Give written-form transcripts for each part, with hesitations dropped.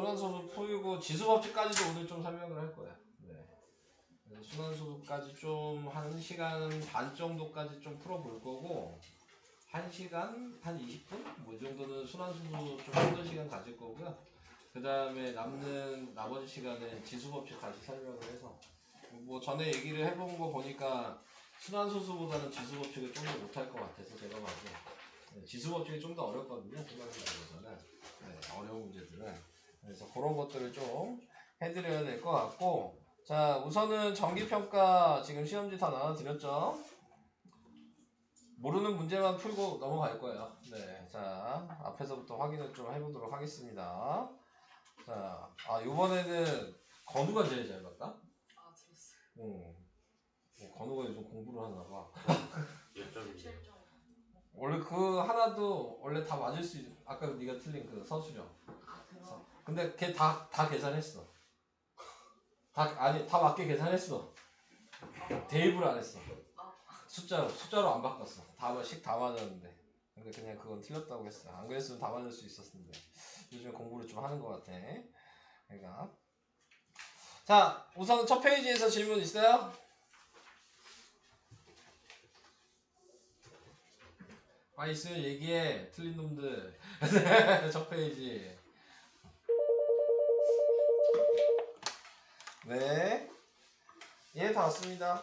순환소수 풀고 지수법칙까지도 오늘 좀 설명을 할 거야. 네. 순환소수까지 좀 1시간 반 정도까지 좀 풀어볼 거고 1시간 한 20분? 뭐 이 정도는 순환소수 좀 힘든 시간 가질 거고요. 그 다음에 남는 나머지 시간은 지수법칙 다시 설명을 해서 뭐 전에 얘기를 해본 거 보니까 순환소수보다는 지수법칙을 좀 더 못할 것 같아서 제가 봐도 지수법칙이 좀 더 어렵거든요. 순환소수보다는 어려운 문제들은. 그래서 그런 것들을 좀 해드려야 될 것 같고 자 우선은 정기평가 지금 시험지 다 나눠드렸죠. 모르는 문제만 풀고 넘어갈 거예요. 네, 자 앞에서부터 확인을 좀 해보도록 하겠습니다. 자, 이번에는 건우가 제일 잘 봤다? 아, 들었어요. 응. 건우가 요즘 공부를 하나 봐. 7점. 원래 그 하나도 원래 다 맞을 수 있... 아까 네가 틀린 그 서술형. 아, 그럼? 근데 걔 다 계산했어. 다 맞게 계산했어. 대입을 안 했어. 숫자로 안 바꿨어. 다 맞았는데. 근데 그냥 그건 틀렸다고 했어. 안 그랬으면 다 맞을 수 있었는데. 요즘에 공부를 좀 하는 것 같아. 그러니까. 자, 우선 첫 페이지에서 질문 있어요? 있으면 얘기해. 틀린 놈들. 첫 페이지. 네. 예, 다 왔습니다.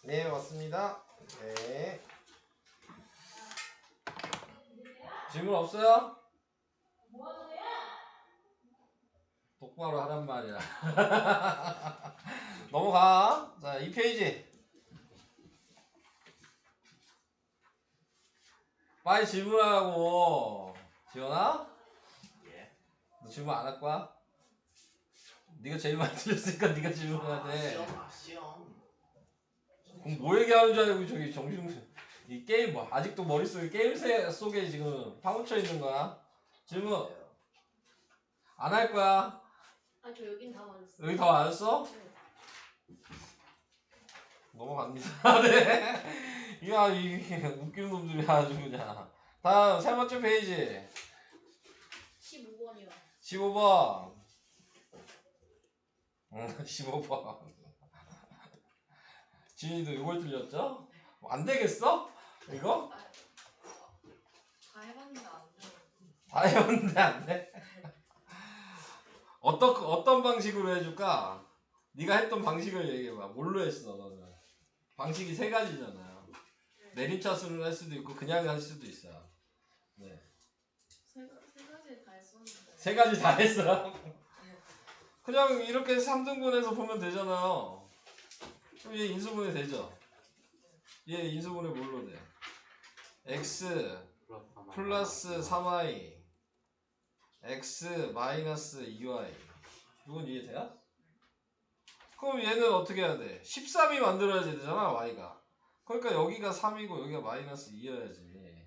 네, 왔습니다. 네. 질문 없어요? 똑바로 하란 말이야. 넘어가. 자, 2페이지. 빨리 질문하라고. 지원아? 예. 너 질문 안 할 거야? 네가 제일 많이 틀렸으니까 네가 질문해야 돼. 시험. 그럼 뭐 얘기하는 줄 알고 저기 이 게임 뭐 아직도 머릿속에 게임 속에 지금 파묻혀 있는 거야? 질문 안 할 거야? 아, 저 여긴 다 맞았어요. 여기 다 맞았어? 네. 넘어갑니다. 네. 이야 이게 웃기는 놈들이 아주 그냥. 다음 세 번째 페이지. 15번이요. 15번. 15번. 지인이도 이걸 틀렸죠? 안 되겠어? 이거? 다 해봤는데 안 돼요. 다 해봤는데 안 돼? 어떤 방식으로 해줄까? 네가 했던 방식을 얘기해봐. 뭘로 했어 너는? 방식이 세 가지잖아요. 내림차순으로 할 수도 있고 그냥 할 수도 있어요. 네. 세 가지 다 했었는데. 세 가지 다 했어. 그냥 이렇게 3등분해서 보면 되잖아요. 그럼 얘 인수분해 되죠? 얘 인수분해 뭘로 돼? x 플러스 3y x 마이너스 2y 이건 이해돼요? 그럼 얘는 어떻게 해야 돼? 13이 만들어야 되잖아 y가. 그러니까 여기가 3이고 여기가 마이너스 2여야지.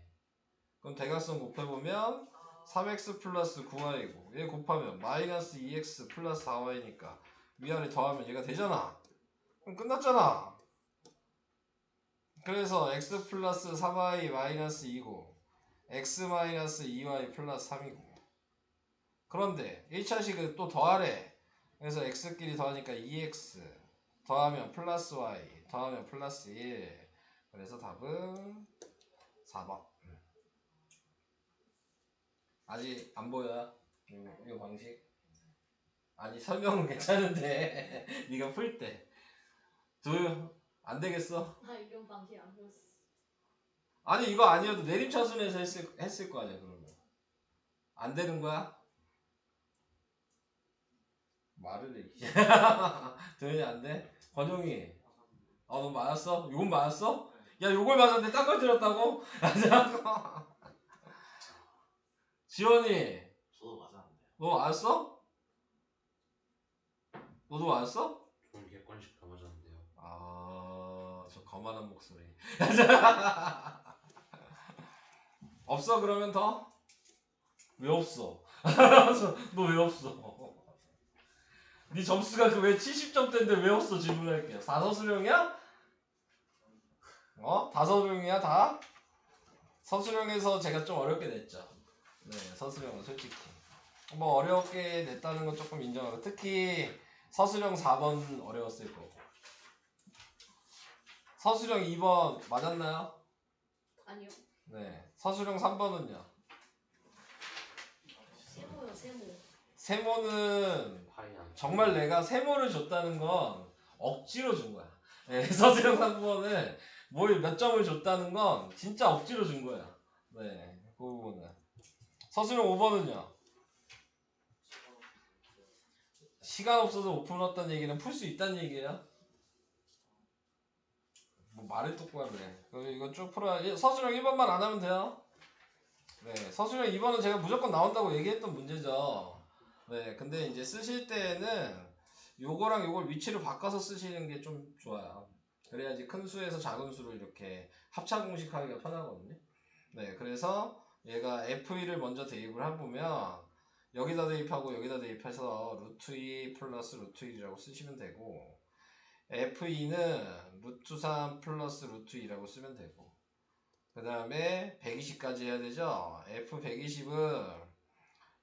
그럼 대각선 곱해보면 3x 플러스 9y고 얘 곱하면 마이너스 2x 플러스 4y니까 위아래 더하면 얘가 되잖아. 그럼 끝났잖아. 그래서 x 플러스 3y 마이너스 2고 x 마이너스 2y 플러스 3이고 그런데 1차식은 또 더하래. 그래서 x끼리 더하니까 2x 더하면 플러스 y 더하면 플러스 1. 그래서 답은 4번. 아직 안 보여요? 이 방식? 아니 설명은 괜찮은데 네가 풀 때 조용 안 되겠어? 나 이런 방식 안 보였어. 아니 이거 아니어도 내림차순에서 했을 거 아니야. 그러면 안 되는 거야? 말을 해. 도현이 안 돼? 권용이 너 맞았어? 요건 맞았어? 야 요걸 맞았는데 딴 걸 들었다고? 지원이 저도 맞았는데. 너 맞았어? 너도 맞았어? 저는 객관식 다 맞았는데요. 저 거만한 목소리. 없어 그러면 더? 왜 없어? 너 왜 없어? 네 점수가 그 왜 70점대인데 왜 없어? 질문할게요. 4서술형이야? 다서술형이야 다? 서술형에서 제가 좀 어렵게 냈죠. 네, 서술형은 솔직히. 뭐 어렵게 냈다는 건 조금 인정하고, 특히 서술형 4번 어려웠을 거고. 서술형 2번 맞았나요? 아니요. 네. 서술형 3번은요? 세모요 세모. 세모는 파이 안 정말 내가 세모를 줬다는 건 억지로 준 거야. 네, 서술형 3번은 뭘 몇 점을 줬다는 건 진짜 억지로 준 거야. 네, 그 부분은. 서술형 5번은요? 시간 없어서 못 풀었다는 얘기는 풀 수 있다는 얘기예요? 뭐 말을 똑바로 해. 이거 쭉 풀어야. 서술형 1번만 안 하면 돼요. 네, 서술형 2번은 제가 무조건 나온다고 얘기했던 문제죠. 네, 근데 이제 쓰실 때는 요거랑 요걸 위치를 바꿔서 쓰시는 게 좀 좋아요. 그래야지 큰 수에서 작은 수로 이렇게 합차 공식하기가 편하거든요. 네, 그래서 얘가 F2를 먼저 대입을 해보면 여기다 대입하고 여기다 대입해서 루트 2 플러스 루트 1이라고 쓰시면 되고, F2는 루트 3 플러스 루트 2라고 쓰면 되고, 그 다음에 120까지 해야 되죠. F120은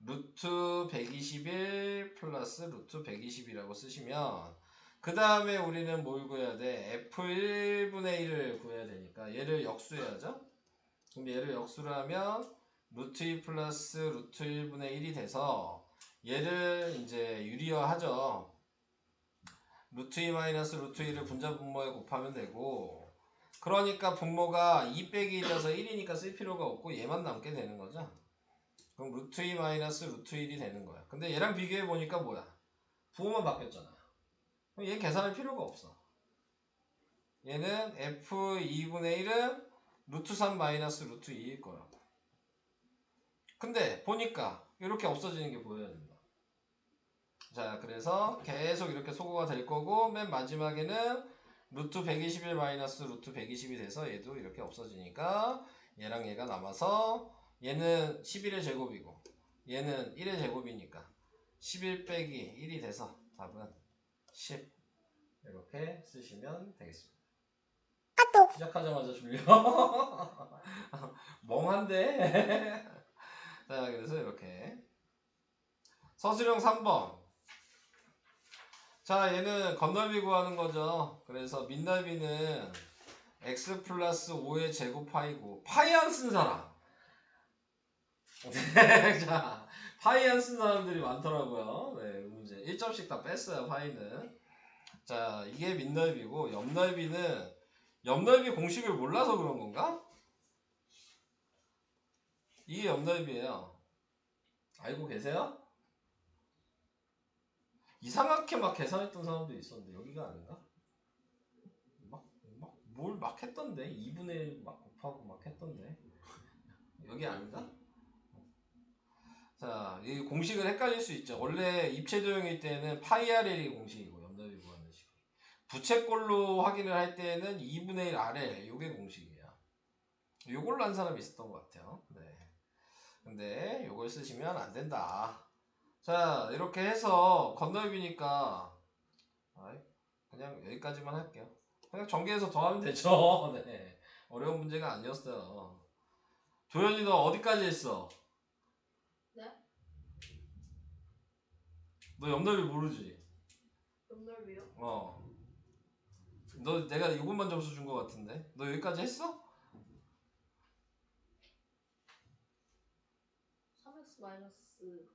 루트 121 플러스 루트 120이라고 쓰시면, 그 다음에 우리는 뭘 구해야 돼? F1분의 1을 구해야 되니까 얘를 역수해야죠. 그럼 얘를 역수를 하면 루트 2 플러스 루트 1분의 1이 돼서 얘를 이제 유리화하죠. 루트 2 마이너스 루트 1을 분자 분모에 곱하면 되고, 그러니까 분모가 2 빼기 1이어서 1이니까 쓸 필요가 없고 얘만 남게 되는 거죠. 그럼 루트 2 마이너스 루트 1이 되는 거야. 근데 얘랑 비교해 보니까 뭐야? 부호만 바뀌었잖아. 그럼 얘 계산할 필요가 없어. 얘는 F2분의 1은 루트 3 마이너스 루트 2일 거라고. 근데 보니까 이렇게 없어지는 게 보여야 된다. 자, 그래서 계속 이렇게 소거가 될 거고, 맨 마지막에는 루트 121 마이너스 루트 120이 돼서 얘도 이렇게 없어지니까 얘랑 얘가 남아서, 얘는 11의 제곱이고 얘는 1의 제곱이니까 11 빼기 1이 돼서 답은 10. 이렇게 쓰시면 되겠습니다. 시작하자마자 졸려. 멍한데. 자, 그래서 이렇게 서술형 3번. 자, 얘는 건널비 구하는 거죠. 그래서 민넓이는 x 플러스 5의 제곱 파이고, 파이 안 쓴 사람. 자, 파이 안 쓴 사람들이 많더라고요. 네, 문제 1점씩 다 뺐어요, 파이는. 자, 이게 민넓이고, 옆넓이 공식을 몰라서 그런 건가? 이게 옆넓이에요. 알고 계세요? 이상하게 막 계산했던 사람도 있었는데 여기가 아닌가? 뭘 막 했던데? 2분의 1 막 곱하고 막 했던데? 여기 아닌가? 자, 이 공식을 헷갈릴 수 있죠. 원래 입체도형일 때는 파이 RL이 공식이고, 옆넓이 구하는 식. 부채꼴로 확인을 할 때는 2분의 1 RL, 요게 공식이에요. 요걸로 한 사람이 있었던 것 같아요. 네. 근데 요걸 쓰시면 안 된다. 자, 이렇게 해서 건넓이니까 그냥 여기까지만 할게요. 그냥 전개해서 더하면 되죠. 네. 어려운 문제가 아니었어요. 조현이 너 어디까지 했어? 네? 너 옆넓이 모르지? 옆넓이요? 너 내가 이것만 점수 준 것 같은데? 너 여기까지 했어? 3x 마이너스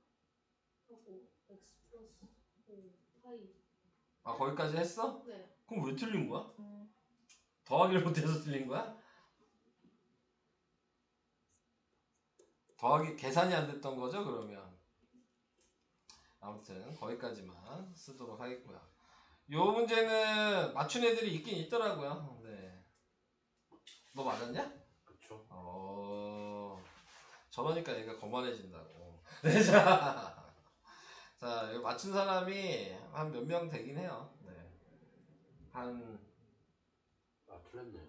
하고 x 플러스 5 파이. 아, 거기까지 했어? 네. 그럼 왜 틀린 거야? 더하기를 못해서 틀린 거야? 더하기 계산이 안 됐던 거죠, 그러면? 아무튼 거기까지만 쓰도록 하겠고요. 요 문제는 맞춘 애들이 있긴 있더라고요. 네. 너 맞았냐? 그쵸? 저러니까 얘가 거만해진다고. 네, 자, 이거 맞춘 사람이 한 몇 명 되긴 해요. 네. 아 틀렸네.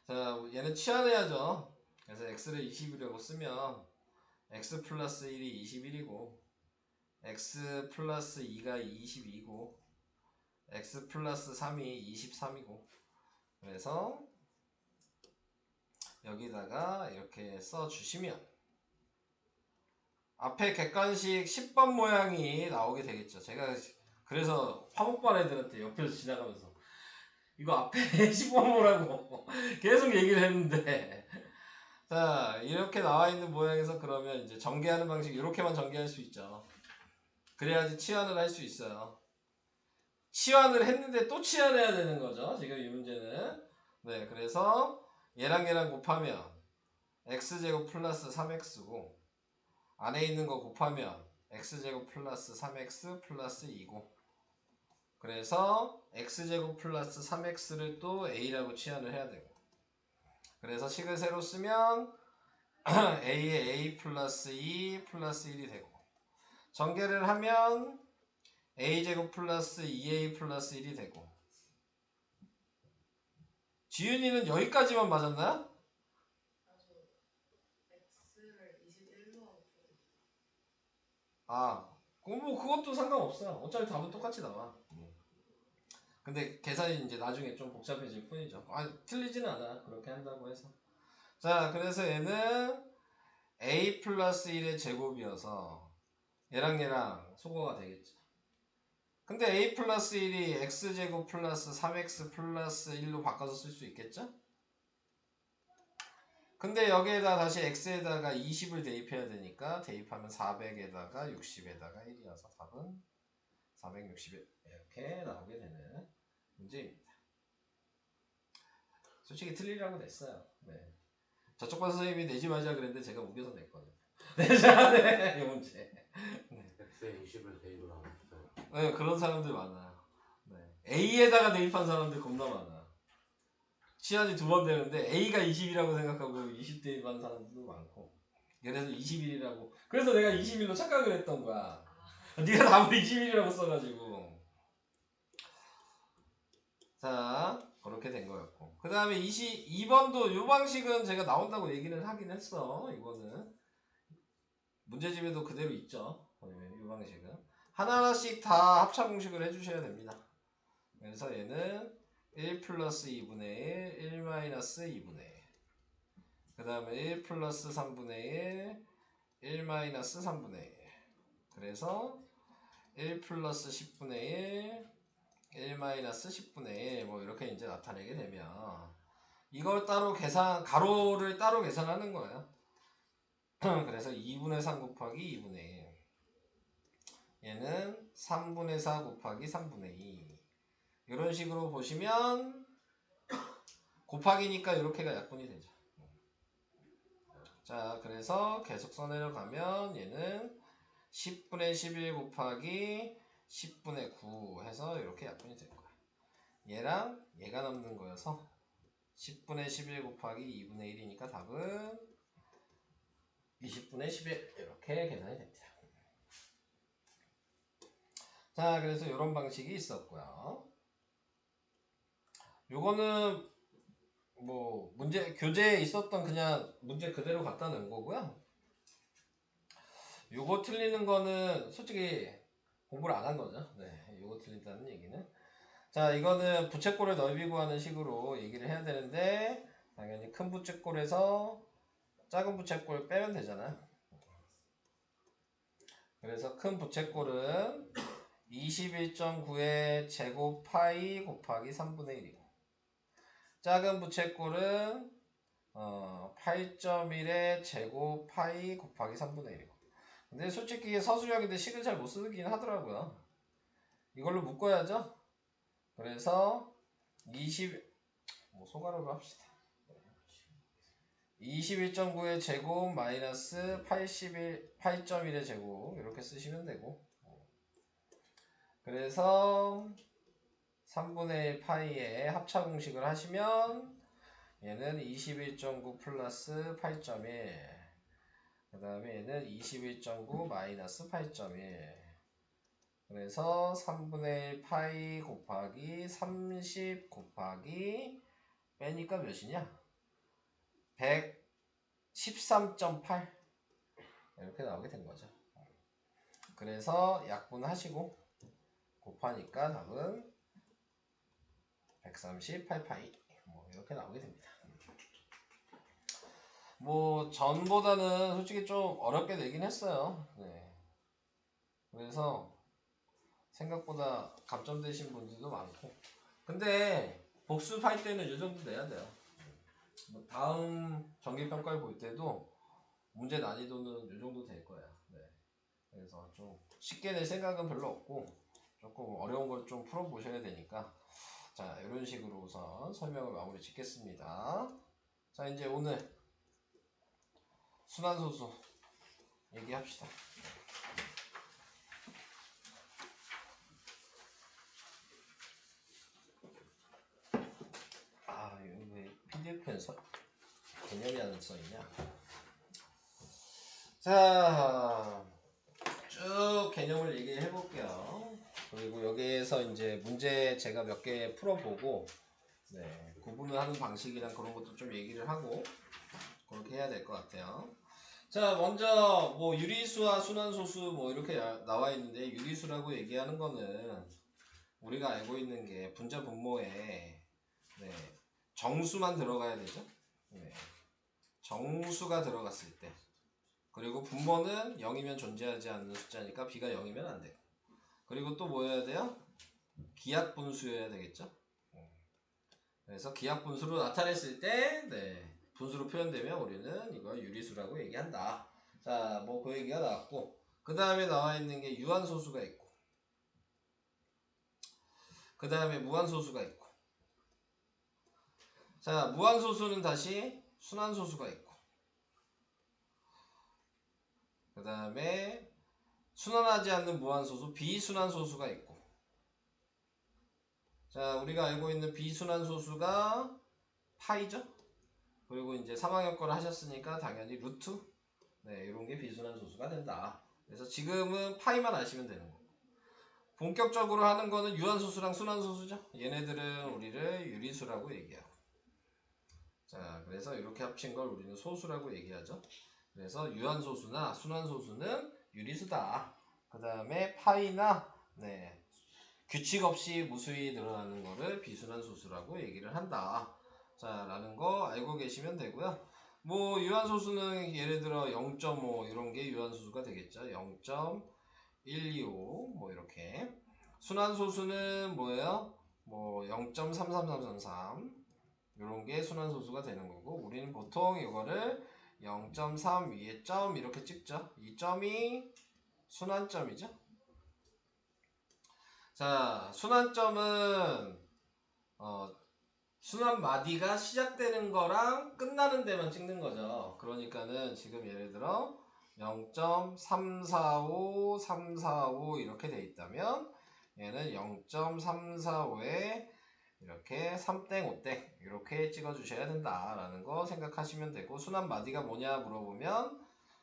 자, 얘는 치환해야죠. 그래서 x를 20이라고 쓰면 x 플러스 1이 21이고, x 플러스 2가 22고, x 플러스 3이 23이고, 그래서 여기다가 이렇게 써주시면 앞에 객관식 10번 모양이 나오게 되겠죠. 제가 그래서 화목반 애들한테 옆에서 지나가면서 이거 앞에 10번 모라고 계속 얘기를 했는데 자 이렇게 나와 있는 모양에서 그러면 이제 전개하는 방식 이렇게만 전개할 수 있죠. 그래야지 치환을 할 수 있어요. 치환을 했는데 또 치환해야 되는 거죠. 지금 이 문제는. 네, 그래서 얘랑 곱하면 x제곱 플러스 3x고 안에 있는 거 곱하면 x제곱 플러스 3x 플러스 2고 그래서 x제곱 플러스 3x를 또 a라고 치환을 해야 되고 그래서 식을 새로 쓰면 a에 a 플러스 2 플러스 1이 되고 전개를 하면 a제곱 플러스 2a 플러스 1이 되고 지윤이는 여기까지만 맞았나요? 아, 뭐 그것도 상관없어요. 어차피 답은 똑같이 나와. 근데 계산이 이제 나중에 좀 복잡해질 뿐이죠. 아, 틀리지는 않아. 그렇게 한다고 해서. 자, 그래서 얘는 a 플러스 1의 제곱이어서 얘랑 소거가 되겠죠. 근데 a 플러스 1이 x제곱 플러스 3x 플러스 1로 바꿔서 쓸 수 있겠죠? 근데 여기에다 다시 x에다가 20을 대입해야 되니까 대입하면 400에다가 60에다가 1이어서 답은 460 이렇게 나오게 되는 문제입니다. 솔직히 틀리라고 냈어요. 네. 저쪽 반 선생님이 내지 말자 그랬는데 제가 우겨서 냈거든요. 네, 이 문제. 네. x에 20을 대입을 하고 있어요. 네, 그런 사람들 많아요. 네. A에다가 대입한 사람들 겁나 많아. 치환이 2번 되는데 A가 20이라고 생각하고 20 대입한 사람들도 많고 그래서 21이라고 그래서 내가 21로 착각을 했던 거야. 네가 답을 21이라고 써가지고 자 그렇게 된 거였고 그 다음에 22번도 이 방식은 제가 나온다고 얘기는 하긴 했어. 이거는 문제집에도 그대로 있죠. 이 방식은 하나하나씩 다 합차 공식을 해주셔야 됩니다. 그래서 얘는 1 플러스 2분의 1, 1 마이너스 2분의 1. 그 다음에 1 플러스 3분의 1, 1 마이너스 3분의 1. 그래서 1 플러스 10분의 1, 1 마이너스 10분의 1. 뭐 이렇게 이제 나타내게 되면 이걸 따로 가로를 따로 계산하는 거예요. 그래서 2분의 3 곱하기 2분의 1. 얘는 3분의 4 곱하기 3분의 2. 이런 식으로 보시면 곱하기니까 이렇게가 약분이 되죠. 자, 그래서 계속 써내려가면 얘는 10분의 11 곱하기 10분의 9 해서 이렇게 약분이 될 거야. 얘랑 얘가 남는 거여서 10분의 11 곱하기 2분의 1이니까 답은 20분의 11 이렇게 계산이 됩니다. 자, 그래서 이런 방식이 있었고요. 요거는 뭐 교재에 있었던 그냥 문제 그대로 갖다 놓은 거고요. 요거 틀리는 거는 솔직히 공부를 안 한 거죠. 네, 요거 틀린다는 얘기는. 자, 이거는 부채꼴의 넓이 구하는 식으로 얘기를 해야 되는데 당연히 큰 부채꼴에서 작은 부채꼴 빼면 되잖아요. 그래서 큰 부채꼴은 21.9의 제곱 파이 곱하기 3분의 1이고 작은 부채꼴은 8.1의 제곱 파이 곱하기 3분의 1이고 근데 솔직히 서술형인데 식을 잘 못 쓰긴 하더라고요. 이걸로 묶어야죠. 그래서 소가로로 합시다. 21.9의 제곱 마이너스 8.1의 제곱 이렇게 쓰시면 되고 그래서 3분의 1 파이에 합차 공식을 하시면 얘는 21.9 플러스 8.1 그 다음에 얘는 21.9 마이너스 8.1 그래서 3분의 1 파이 곱하기 30 곱하기 빼니까 몇이냐 113.8 이렇게 나오게 된 거죠. 그래서 약분하시고 곱하니까 답은 138파이 뭐 이렇게 나오게 됩니다. 뭐 전보다는 솔직히 좀 어렵게 내긴 했어요. 네. 그래서 생각보다 감점되신 분들도 많고. 근데 복습할 때는 이 정도 내야 돼요. 뭐 다음 정기평가를 볼 때도 문제 난이도는 이 정도 될 거야. 네. 그래서 좀 쉽게 낼 생각은 별로 없고 조금 어려운 걸 좀 풀어보셔야 되니까 자 이런 식으로 우선 설명을 마무리 짓겠습니다. 자 이제 오늘 순환소수 얘기합시다. 아 이거 왜 PDF엔 개념이 안 써있냐. 자 쭉 개념을 얘기해 볼게요. 그리고 여기에서 이제 문제 제가 몇 개 풀어보고 네, 구분을 하는 방식이랑 그런 것도 좀 얘기를 하고 그렇게 해야 될 것 같아요. 자 먼저 뭐 유리수와 순환소수 뭐 이렇게 나와 있는데 유리수라고 얘기하는 거는 우리가 알고 있는 게 분자 분모에 네, 정수만 들어가야 되죠. 네, 정수가 들어갔을 때 그리고 분모는 0이면 존재하지 않는 숫자니까 b가 0이면 안 되고 그리고 또 뭐여야 돼요? 기하분수여야 되겠죠. 그래서 기하분수로 나타냈을 때 네, 분수로 표현되면 우리는 이걸 유리수라고 얘기한다. 자, 뭐 그 얘기가 나왔고 그 다음에 나와 있는 게 유한소수가 있고 그 다음에 무한소수가 있고 자, 무한소수는 다시 순환소수가 있고 그 다음에 순환하지 않는 무한소수 비순환소수가 있고 자 우리가 알고 있는 비순환소수가 파이죠. 그리고 이제 3학년 거를 하셨으니까 당연히 루트 네 이런 게 비순환소수가 된다. 그래서 지금은 파이만 아시면 되는 거고 본격적으로 하는 거는 유한소수랑 순환소수죠. 얘네들은 우리를 유리수라고 얘기하고 자 그래서 이렇게 합친 걸 우리는 소수라고 얘기하죠. 그래서 유한소수나 순환소수는 유리수다. 그 다음에 파이나 네, 규칙 없이 무수히 늘어나는 거를 비순환소수라고 얘기를 한다. 자 라는 거 알고 계시면 되고요. 뭐 유한소수는 예를 들어 0.5 이런 게 유한소수가 되겠죠. 0.125 뭐 이렇게 순환소수는 뭐예요? 뭐 0.33333 이런 게 순환소수가 되는 거고 우리는 보통 이거를 0.3 위에 점 이렇게 찍죠. 이 점이 순환점이죠. 자 순환점은 순환 마디가 시작되는 거랑 끝나는 데만 찍는 거죠. 그러니까는 지금 예를 들어 0.345 345 이렇게 돼 있다면 얘는 0.345에 이렇게 3땡 5땡 이렇게 찍어 주셔야 된다라는 거 생각하시면 되고 순환 마디가 뭐냐 물어보면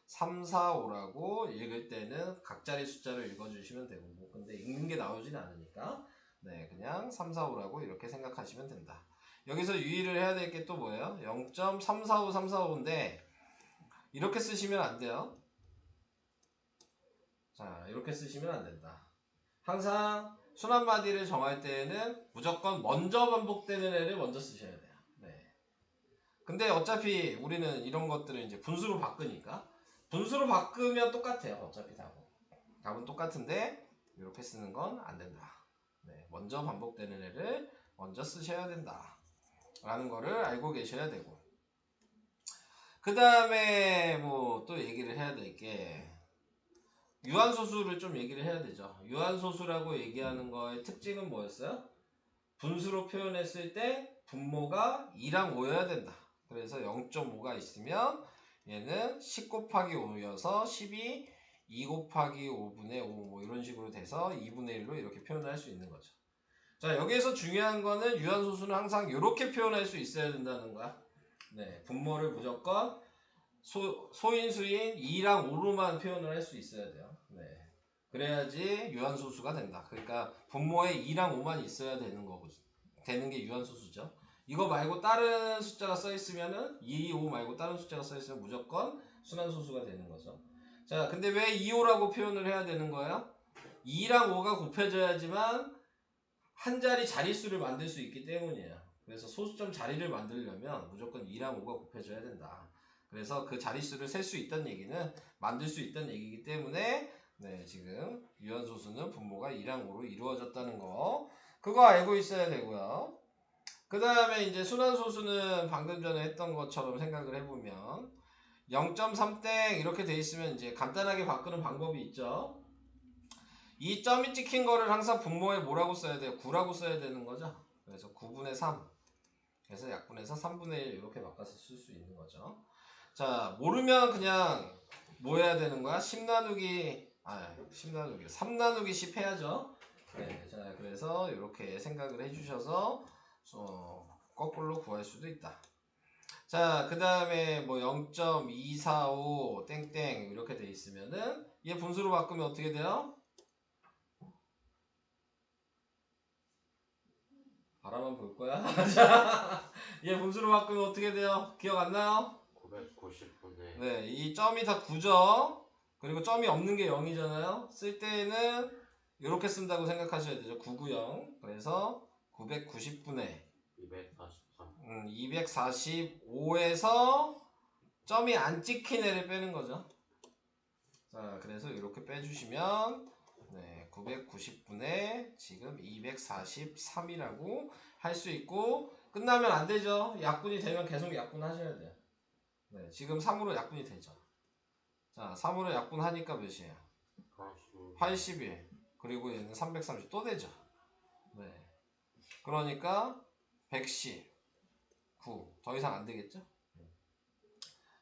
3, 4, 5라고 읽을 때는 각자리 숫자를 읽어 주시면 되고 뭐 근데 읽는 게 나오진 않으니까 네 그냥 3, 4, 5라고 이렇게 생각하시면 된다. 여기서 유의를 해야 될 게 또 뭐예요? 0.345 345인데 이렇게 쓰시면 안 돼요. 자 이렇게 쓰시면 안 된다. 항상 순환 마디를 정할 때에는 무조건 먼저 반복되는 애를 먼저 쓰셔야 돼요. 네. 근데 어차피 우리는 이런 것들을 이제 분수로 바꾸니까 분수로 바꾸면 똑같아요. 어차피 답은 똑같은데 이렇게 쓰는 건 안 된다. 네. 먼저 반복되는 애를 먼저 쓰셔야 된다. 라는 거를 알고 계셔야 되고 그 다음에 뭐 또 얘기를 해야 될 게 유한소수를 좀 얘기를 해야 되죠. 유한소수라고 얘기하는 거의 특징은 뭐였어요? 분수로 표현했을 때 분모가 2랑 5여야 된다. 그래서 0.5가 있으면 얘는 10 곱하기 5여서 10이 2 곱하기 5분의 5 뭐 이런 식으로 돼서 2분의 1로 이렇게 표현할 수 있는 거죠. 자 여기에서 중요한 거는 유한소수는 항상 이렇게 표현할 수 있어야 된다는 거야. 네, 분모를 무조건 소인수인 2랑 5로만 표현을 할 수 있어야 돼요. 네. 그래야지 유한소수가 된다. 그러니까 분모에 2랑 5만 있어야 되는 거고 되는 게 유한소수죠. 이거 말고 다른 숫자가 써 있으면은 2, 5 말고 다른 숫자가 써 있으면 무조건 순환소수가 되는 거죠. 자, 근데 왜 2, 5라고 표현을 해야 되는 거예요? 2랑 5가 곱해져야지만 한 자리 자릿수를 만들 수 있기 때문이에요. 그래서 소수점 자리를 만들려면 무조건 2랑 5가 곱해져야 된다. 그래서 그 자릿수를 셀 수 있다는 얘기는 만들 수 있다는 얘기이기 때문에 네, 지금 유한소수는 분모가 2랑 5로 이루어졌다는 거 그거 알고 있어야 되고요. 그 다음에 이제 순환소수는 방금 전에 했던 것처럼 생각을 해보면 0.3땡 이렇게 돼 있으면 이제 간단하게 바꾸는 방법이 있죠. 이 점이 찍힌 거를 항상 분모에 뭐라고 써야 돼요? 9라고 써야 되는 거죠. 그래서 9분의 3 그래서 약분해서 3분의 1 이렇게 바꿔서 쓸 수 있는 거죠. 자, 모르면 그냥 뭐 해야 되는 거야? 10 나누기 3 나누기 10 해야죠. 네, 자, 그래서 이렇게 생각을 해주셔서 거꾸로 구할 수도 있다. 자, 그 다음에 뭐 0.245 땡땡 이렇게 돼 있으면은 얘 분수로 바꾸면 어떻게 돼요? 바라만 볼 거야? 자, 얘 분수로 바꾸면 어떻게 돼요? 기억 안 나요? 990분의 네, 이 점이 다 9죠? 그리고 점이 없는 게 0이잖아요? 쓸 때는 이렇게 쓴다고 생각하셔야 되죠. 990. 그래서 990분의 243 245에서 점이 안 찍힌 애를 빼는 거죠. 자, 그래서 이렇게 빼주시면 네, 990분의 지금 243이라고 할 수 있고 끝나면 안 되죠. 약분이 되면 계속 약분하셔야 돼요. 네, 지금 3으로 약분이 되죠. 자, 3으로 약분하니까 몇이에요? 81. 그리고 얘는 330 또 되죠. 네. 그러니까 110, 9. 더 이상 안 되겠죠?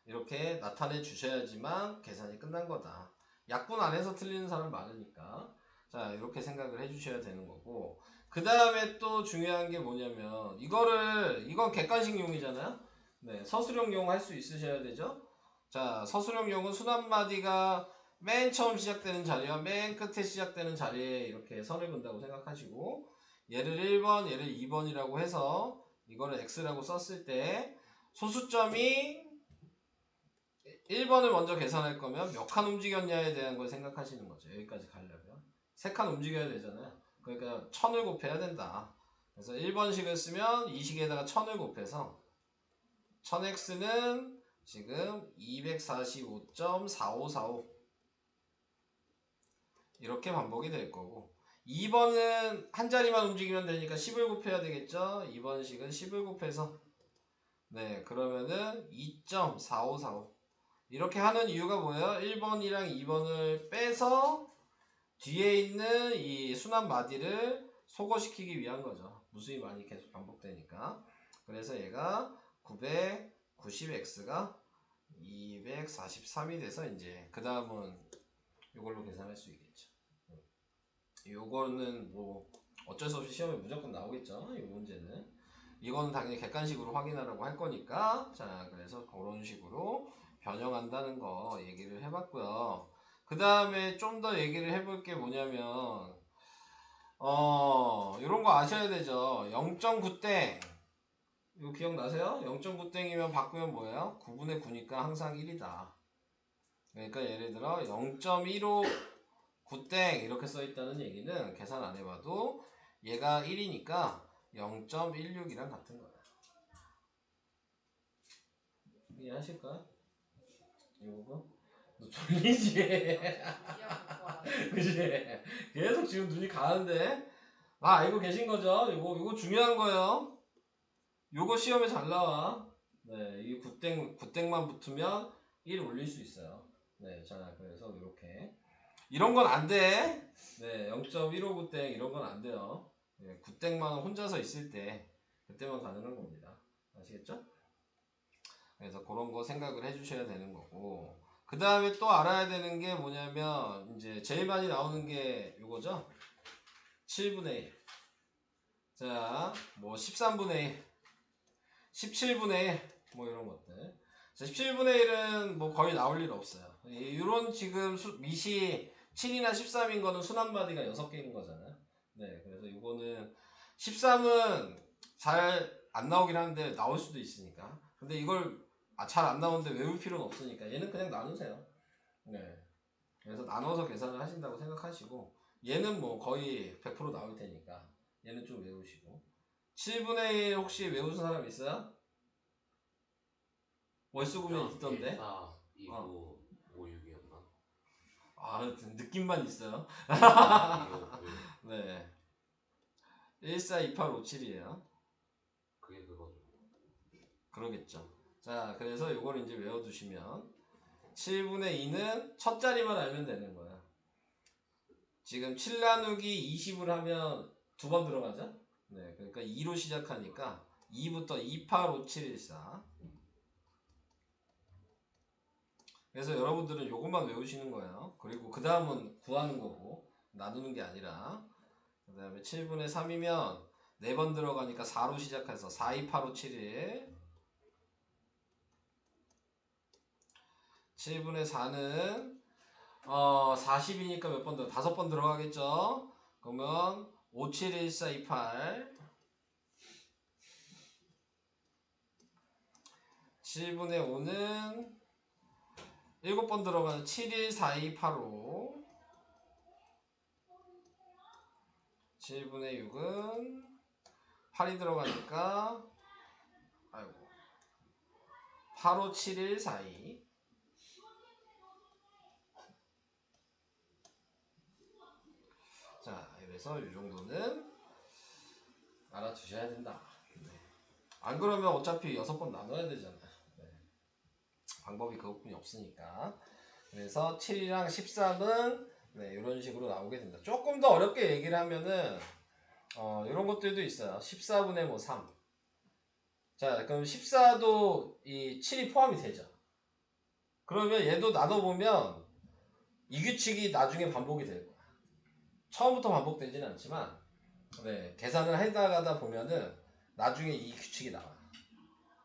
이렇게 나타내 주셔야지만 계산이 끝난 거다. 약분 안 해서 틀리는 사람 많으니까. 자, 이렇게 생각을 해 주셔야 되는 거고. 그 다음에 또 중요한 게 뭐냐면, 이건 객관식용이잖아요? 네, 서술형용 할 수 있으셔야 되죠? 자, 서술형용은 순환마디가 맨 처음 시작되는 자리와 맨 끝에 시작되는 자리에 이렇게 선을 그은다고 생각하시고, 얘를 1번, 얘를 2번이라고 해서 이거를 x라고 썼을 때 소수점이 1번을 먼저 계산할 거면 몇 칸 움직였냐에 대한 걸 생각하시는 거죠. 여기까지 가려면 3칸 움직여야 되잖아요. 그러니까 1000을 곱해야 된다. 그래서 1번식을 쓰면 이 식에다가 1000을 곱해서 1000x는 지금 245.4545 이렇게 반복이 될 거고 2번은 한 자리만 움직이면 되니까 10을 곱해야 되겠죠. 2번식은 10을 곱해서 네, 그러면은 2.4545 이렇게 하는 이유가 뭐예요? 1번이랑 2번을 빼서 뒤에 있는 이 순환 마디를 소거시키기 위한 거죠. 무수히 많이 계속 반복되니까. 그래서 얘가 990x가 243이 돼서 이제 그 다음은 이걸로 계산할 수 있겠죠. 요거는 뭐 어쩔 수 없이 시험에 무조건 나오겠죠. 이 문제는. 이거는 당연히 객관식으로 확인하라고 할 거니까. 자, 그래서 그런 식으로 변형한다는 거 얘기를 해봤고요. 그 다음에 좀 더 얘기를 해볼 게 뭐냐면 이런 거 아셔야 되죠. 0.9땡 이거 기억나세요? 0.9땡이면 바꾸면 뭐예요? 9분의 9니까 항상 1이다. 그러니까 예를 들어 0.159땡 이렇게 써있다는 얘기는 계산 안 해봐도 얘가 1이니까 0.16이랑 같은 거야. 이해하실까요? 이거? 너 졸리지? 그치? 계속 지금 눈이 가는데 알고 계신 거죠? 이거 중요한 거예요. 요거 시험에 잘 나와. 네, 이 굿땡만 붙으면 1 올릴 수 있어요. 네, 자, 그래서 이렇게 이런 건 안 돼. 네, 0.159땡 이런 건 안 돼요. 네, 굿땡만 혼자서 있을 때 그때만 가능한 겁니다. 아시겠죠? 그래서 그런 거 생각을 해주셔야 되는 거고. 그 다음에 또 알아야 되는 게 뭐냐면 이제 제일 많이 나오는 게 요거죠. 7분의 1. 자, 뭐 13분의 1, 17분의 1, 뭐 이런 것들. 자, 17분의 1은 뭐 거의 나올 일 없어요. 이런 지금 미시 7이나 13인 거는 순환마디가 6개인 거잖아요. 네, 그래서 이거는 13은 잘 안 나오긴 하는데 나올 수도 있으니까. 근데 이걸 잘 안 나오는데 외울 필요는 없으니까 얘는 그냥 나누세요. 네. 그래서 나눠서 계산을 하신다고 생각하시고 얘는 뭐 거의 100% 나올 테니까 얘는 좀 외우시고 7분의 1 혹시 외우신 사람 있어요? 월수 구면 있던데. 14, 29, 56이었나? 아, 느낌만 있어요. 네. 142857이에요. 그게 그거죠. 그러겠죠. 자, 그래서 요걸 이제 외워두시면 7분의 2는 첫 자리만 알면 되는 거야. 지금 7 나누기 20을 하면 두 번 들어가죠? 네, 그러니까 2로 시작하니까 2부터 285714. 그래서 여러분들은 요것만 외우시는 거예요. 그리고 그 다음은 구하는 거고 나누는 게 아니라. 그 다음에 7분의 3이면 4번 들어가니까 4로 시작해서 428571. 7분의 4는 40이니까 몇 번 5번 들어가겠죠? 그러면 571428. 7분의 5는 7번 들어가는 714285. 7분의 6은 8이 들어가니까 857142. 자, 그래서 이 정도는 알아두셔야 된다. 네. 안 그러면 어차피 6번 나눠야 되잖아요. 네. 방법이 그것뿐이 없으니까. 그래서 7이랑 13은 네, 이런 식으로 나오게 된다. 조금 더 어렵게 얘기를 하면은 이런 것들도 있어요. 14분의 뭐 3. 자, 그럼 14도 이 7이 포함이 되죠. 그러면 얘도 나눠보면 이 규칙이 나중에 반복이 될 거야. 처음부터 반복되지는 않지만 네, 계산을 해나가다 보면은 나중에 이 규칙이 나와요.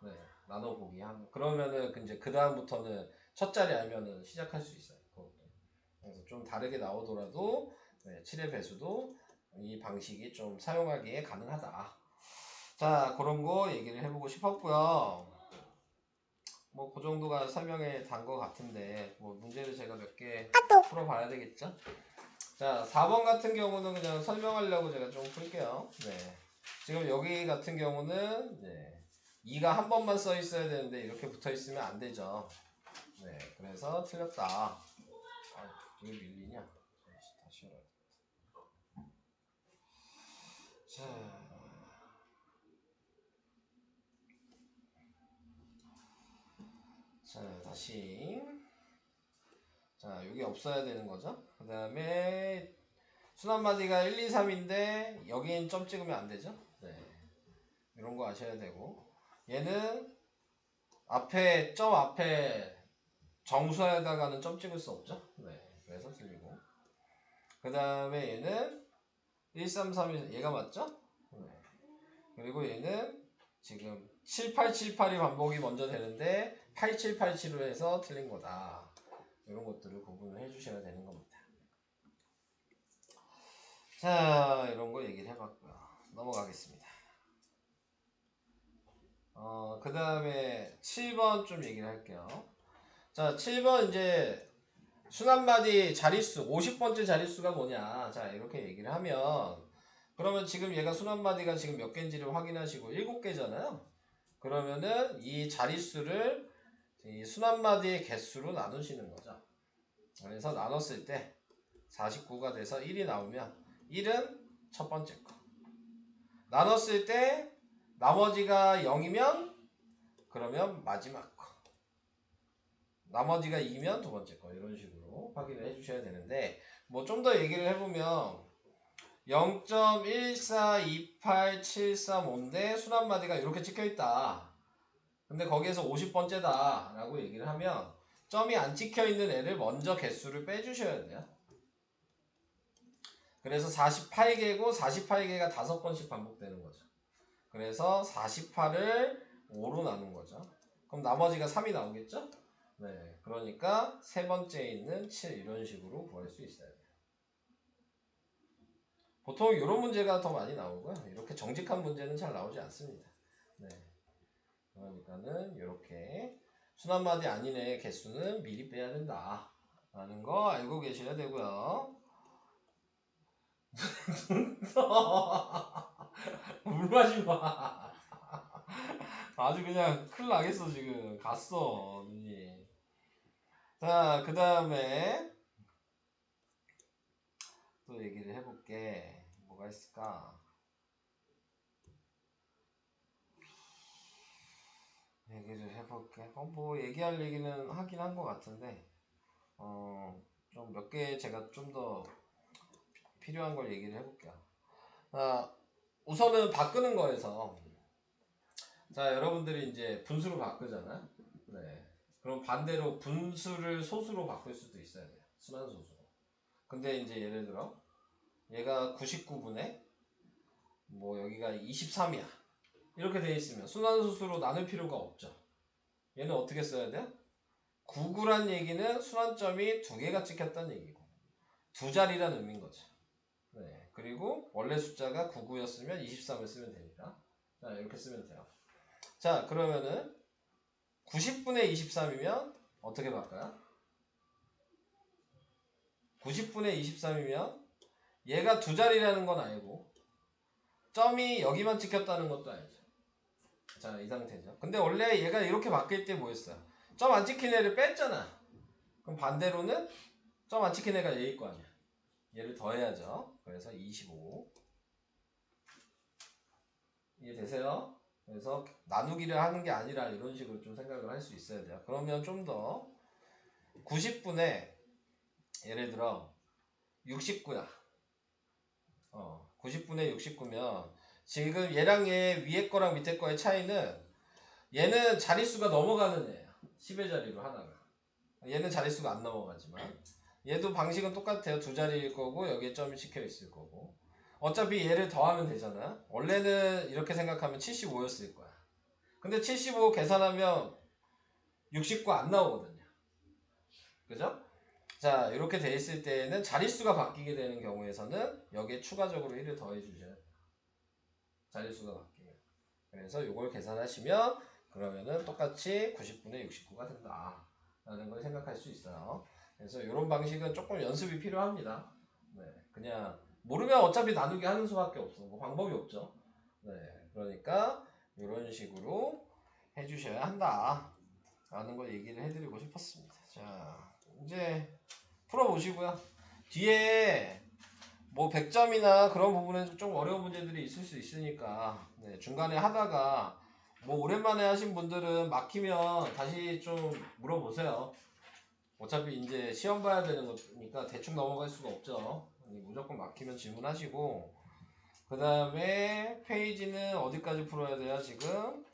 네, 나눠보기 하면 그러면은 이제 그 다음부터는 첫 자리 알면은 시작할 수 있어요. 그것도. 그래서 좀 다르게 나오더라도 네, 7의 배수도 이 방식이 좀 사용하기에 가능하다. 자, 그런 거 얘기를 해보고 싶었고요. 뭐 그 정도가 설명에 단 것 같은데 뭐 문제를 제가 몇 개 풀어봐야 되겠죠? 자, 4번 같은 경우는 그냥 설명하려고 제가 좀 풀게요. 네. 지금 여기 같은 경우는 네, 2가 한 번만 써 있어야 되는데 이렇게 붙어 있으면 안 되죠. 네, 그래서 틀렸다. 아, 왜 밀리냐? 다시 해라. 자, 다시. 자, 여기 없어야 되는 거죠. 그 다음에 순환마디가 1, 2, 3인데 여긴 점 찍으면 안 되죠. 네. 이런 거 아셔야 되고. 얘는 앞에 점 앞에 정수에다가는 점 찍을 수 없죠. 네. 그래서 틀리고. 그 다음에 얘는 1, 3, 3이 얘가 맞죠? 네. 그리고 얘는 지금 7878이 반복이 먼저 되는데 8787로 해서 틀린 거다. 이런 것들을 구분을 해주셔야 되는 겁니다. 자, 이런 거 얘기를 해봤고요. 넘어가겠습니다. 그 다음에 7번 좀 얘기를 할게요. 자, 7번 이제 순환마디 자릿수 50번째 자릿수가 뭐냐. 자, 이렇게 얘기를 하면 그러면 지금 얘가 순환마디가 지금 몇 개인지를 확인하시고 7개잖아요. 그러면은 이 자릿수를 이 순환마디의 개수로 나누시는 거죠. 그래서 나눴을 때 49가 돼서 1이 나오면 1은 첫 번째 거. 나눴을 때 나머지가 0이면 그러면 마지막 거. 나머지가 2면 두 번째 거. 이런 식으로 확인을 해주셔야 되는데 뭐 좀 더 얘기를 해보면 0.1428735인데 순환마디가 이렇게 찍혀있다. 근데 거기에서 50번째다 라고 얘기를 하면 점이 안 찍혀있는 애를 먼저 개수를 빼주셔야 돼요. 그래서 48개고 48개가 5번씩 반복되는 거죠. 그래서 48을 5로 나눈 거죠. 그럼 나머지가 3이 나오겠죠? 네, 그러니까 세 번째에 있는 7 이런 식으로 구할 수 있어야 돼요. 보통 이런 문제가 더 많이 나오고요. 이렇게 정직한 문제는 잘 나오지 않습니다. 네, 그러니까는 이렇게 순환마디 아닌 애의 개수는 미리 빼야 된다 라는 거 알고 계셔야 되고요. 물 마지 마. 아주 그냥 큰일 나겠어 지금. 갔어 눈이. 자, 그 다음에 또 얘기를 해볼게. 뭐가 있을까? 얘기를 해볼게. 뭐 얘기할 얘기는 하긴 한 것 같은데 좀 몇 개 제가 좀 더 필요한 걸 얘기를 해볼게요. 우선은 바꾸는 거에서 자, 여러분들이 이제 분수로 바꾸잖아요. 네. 그럼 반대로 분수를 소수로 바꿀 수도 있어야 돼요. 순환소수로. 근데 이제 예를 들어 얘가 99분의 뭐 여기가 23이야. 이렇게 돼 있으면 순환소수로 나눌 필요가 없죠. 얘는 어떻게 써야 돼요? 99란 얘기는 순환점이 두 개가 찍혔다는 얘기고 두 자리란 의미인 거죠. 네. 그리고 원래 숫자가 99였으면 23을 쓰면 되니까 자, 이렇게 쓰면 돼요. 자, 그러면은 90분의 23이면 어떻게 바꿔요? 90분의 23이면 얘가 두 자리라는 건 알고 점이 여기만 찍혔다는 것도 알죠. 자, 이 상태죠. 근데 원래 얘가 이렇게 바뀔 때 뭐였어요? 점 안 찍힌 애를 뺐잖아. 그럼 반대로는 점 안 찍힌 애가 얘일 거 아니야. 얘를 더해야죠. 그래서 25. 이해되세요? 그래서 나누기를 하는 게 아니라 이런 식으로 좀 생각을 할 수 있어야 돼요. 그러면 좀 더 90분의 예를 들어 69야. 90분의 69면 지금 얘랑 얘 위에 거랑 밑에 거의 차이는 얘는 자릿수가 넘어가는 애야. 10의 자리로 하나가. 얘는 자릿수가 안 넘어가지만 얘도 방식은 똑같아요. 두 자리일 거고 여기에 점이 찍혀 있을 거고 어차피 얘를 더하면 되잖아. 원래는 이렇게 생각하면 75였을 거야. 근데 75 계산하면 69 안 나오거든요. 그죠? 자, 이렇게 돼 있을 때에는 자릿수가 바뀌게 되는 경우에서는 여기에 추가적으로 1을 더해 주셔야 돼요. 자릿수가 바뀌면. 그래서 이걸 계산하시면 그러면은 똑같이 90분의 69가 된다 라는 걸 생각할 수 있어요. 그래서 이런 방식은 조금 연습이 필요합니다. 네, 그냥 모르면 어차피 나누기 하는 수밖에 없어. 뭐 방법이 없죠. 네, 그러니까 이런 식으로 해주셔야 한다 라는 걸 얘기를 해드리고 싶었습니다. 자, 이제 풀어보시고요. 뒤에 뭐 100점이나 그런 부분에서 좀 어려운 문제들이 있을 수 있으니까 네, 중간에 하다가 뭐 오랜만에 하신 분들은 막히면 다시 좀 물어보세요. 어차피 이제 시험 봐야 되는 거니까 대충 넘어갈 수가 없죠. 무조건 막히면 질문하시고 그 다음에 페이지는 어디까지 풀어야 돼요 지금?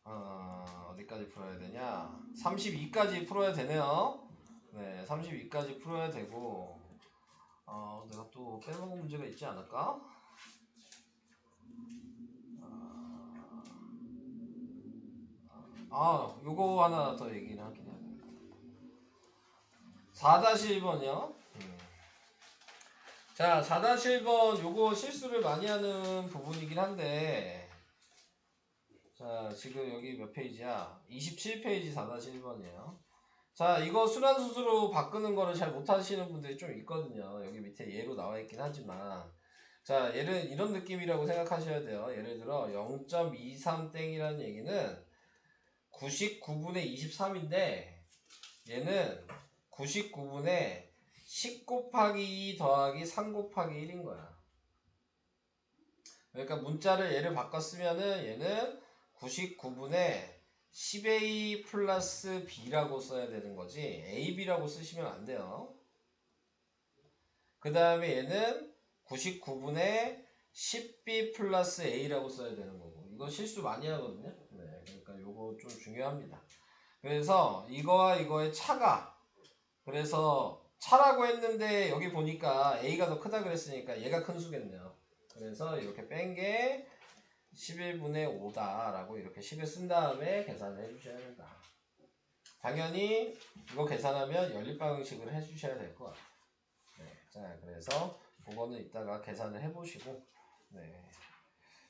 어디까지 풀어야 되냐? 32까지 풀어야 되네요. 네, 32까지 풀어야 되고 내가 또 빼먹은 문제가 있지 않을까? 요거 하나 더 얘기를 하긴 해야 돼. 4-1번이요. 자, 4-1번 요거 실수를 많이 하는 부분이긴 한데 자, 지금 여기 몇 페이지야? 27페이지 4-1번이에요. 자, 이거 순환수수로 바꾸는 거를 잘 못하시는 분들이 좀 있거든요. 여기 밑에 예로 나와 있긴 하지만 자, 얘를 이런 느낌이라고 생각하셔야 돼요. 예를 들어 0.23땡이라는 얘기는 99분의 23인데 얘는 99분의 10 곱하기 2 더하기 3 곱하기 1인 거야. 그러니까 문자를 얘를 바꿨으면은 얘는 99분의 10a 플러스 b라고 써야 되는 거지 ab라고 쓰시면 안 돼요. 그 다음에 얘는 99분의 10b 플러스 a라고 써야 되는 거고 이거 실수 많이 하거든요. 네, 그러니까 요거 좀 중요합니다. 그래서 이거와 이거의 차가 그래서 차라고 했는데 여기 보니까 a가 더 크다 그랬으니까 얘가 큰 수겠네요. 그래서 이렇게 뺀 게 11분의 5다 라고 이렇게 식을 쓴 다음에 계산을 해주셔야 된다. 당연히 이거 계산하면 연립방정식을 해주셔야 될 것 같아요. 네, 자, 그래서 그거는 이따가 계산을 해보시고 네,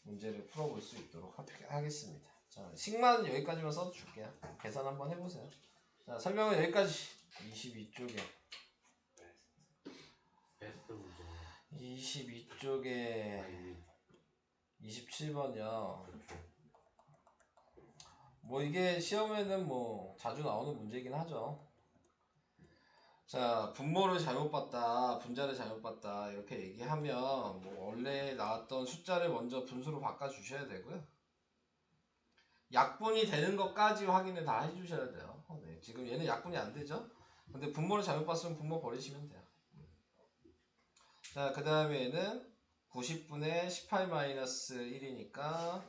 문제를 풀어볼 수 있도록 하겠습니다. 자, 식만 여기까지만 써줄게요. 계산 한번 해보세요. 자, 설명은 여기까지. 22쪽에 22쪽에 27번이요. 뭐 이게 시험에는 뭐 자주 나오는 문제이긴 하죠. 자, 분모를 잘못 봤다, 분자를 잘못 봤다 이렇게 얘기하면 뭐 원래 나왔던 숫자를 먼저 분수로 바꿔 주셔야 되고요. 약분이 되는 것까지 확인을 다 해주셔야 돼요. 네, 지금 얘는 약분이 안 되죠? 근데 분모를 잘못 봤으면 분모 버리시면 돼요. 자, 그 다음에는 90분의 18-1이니까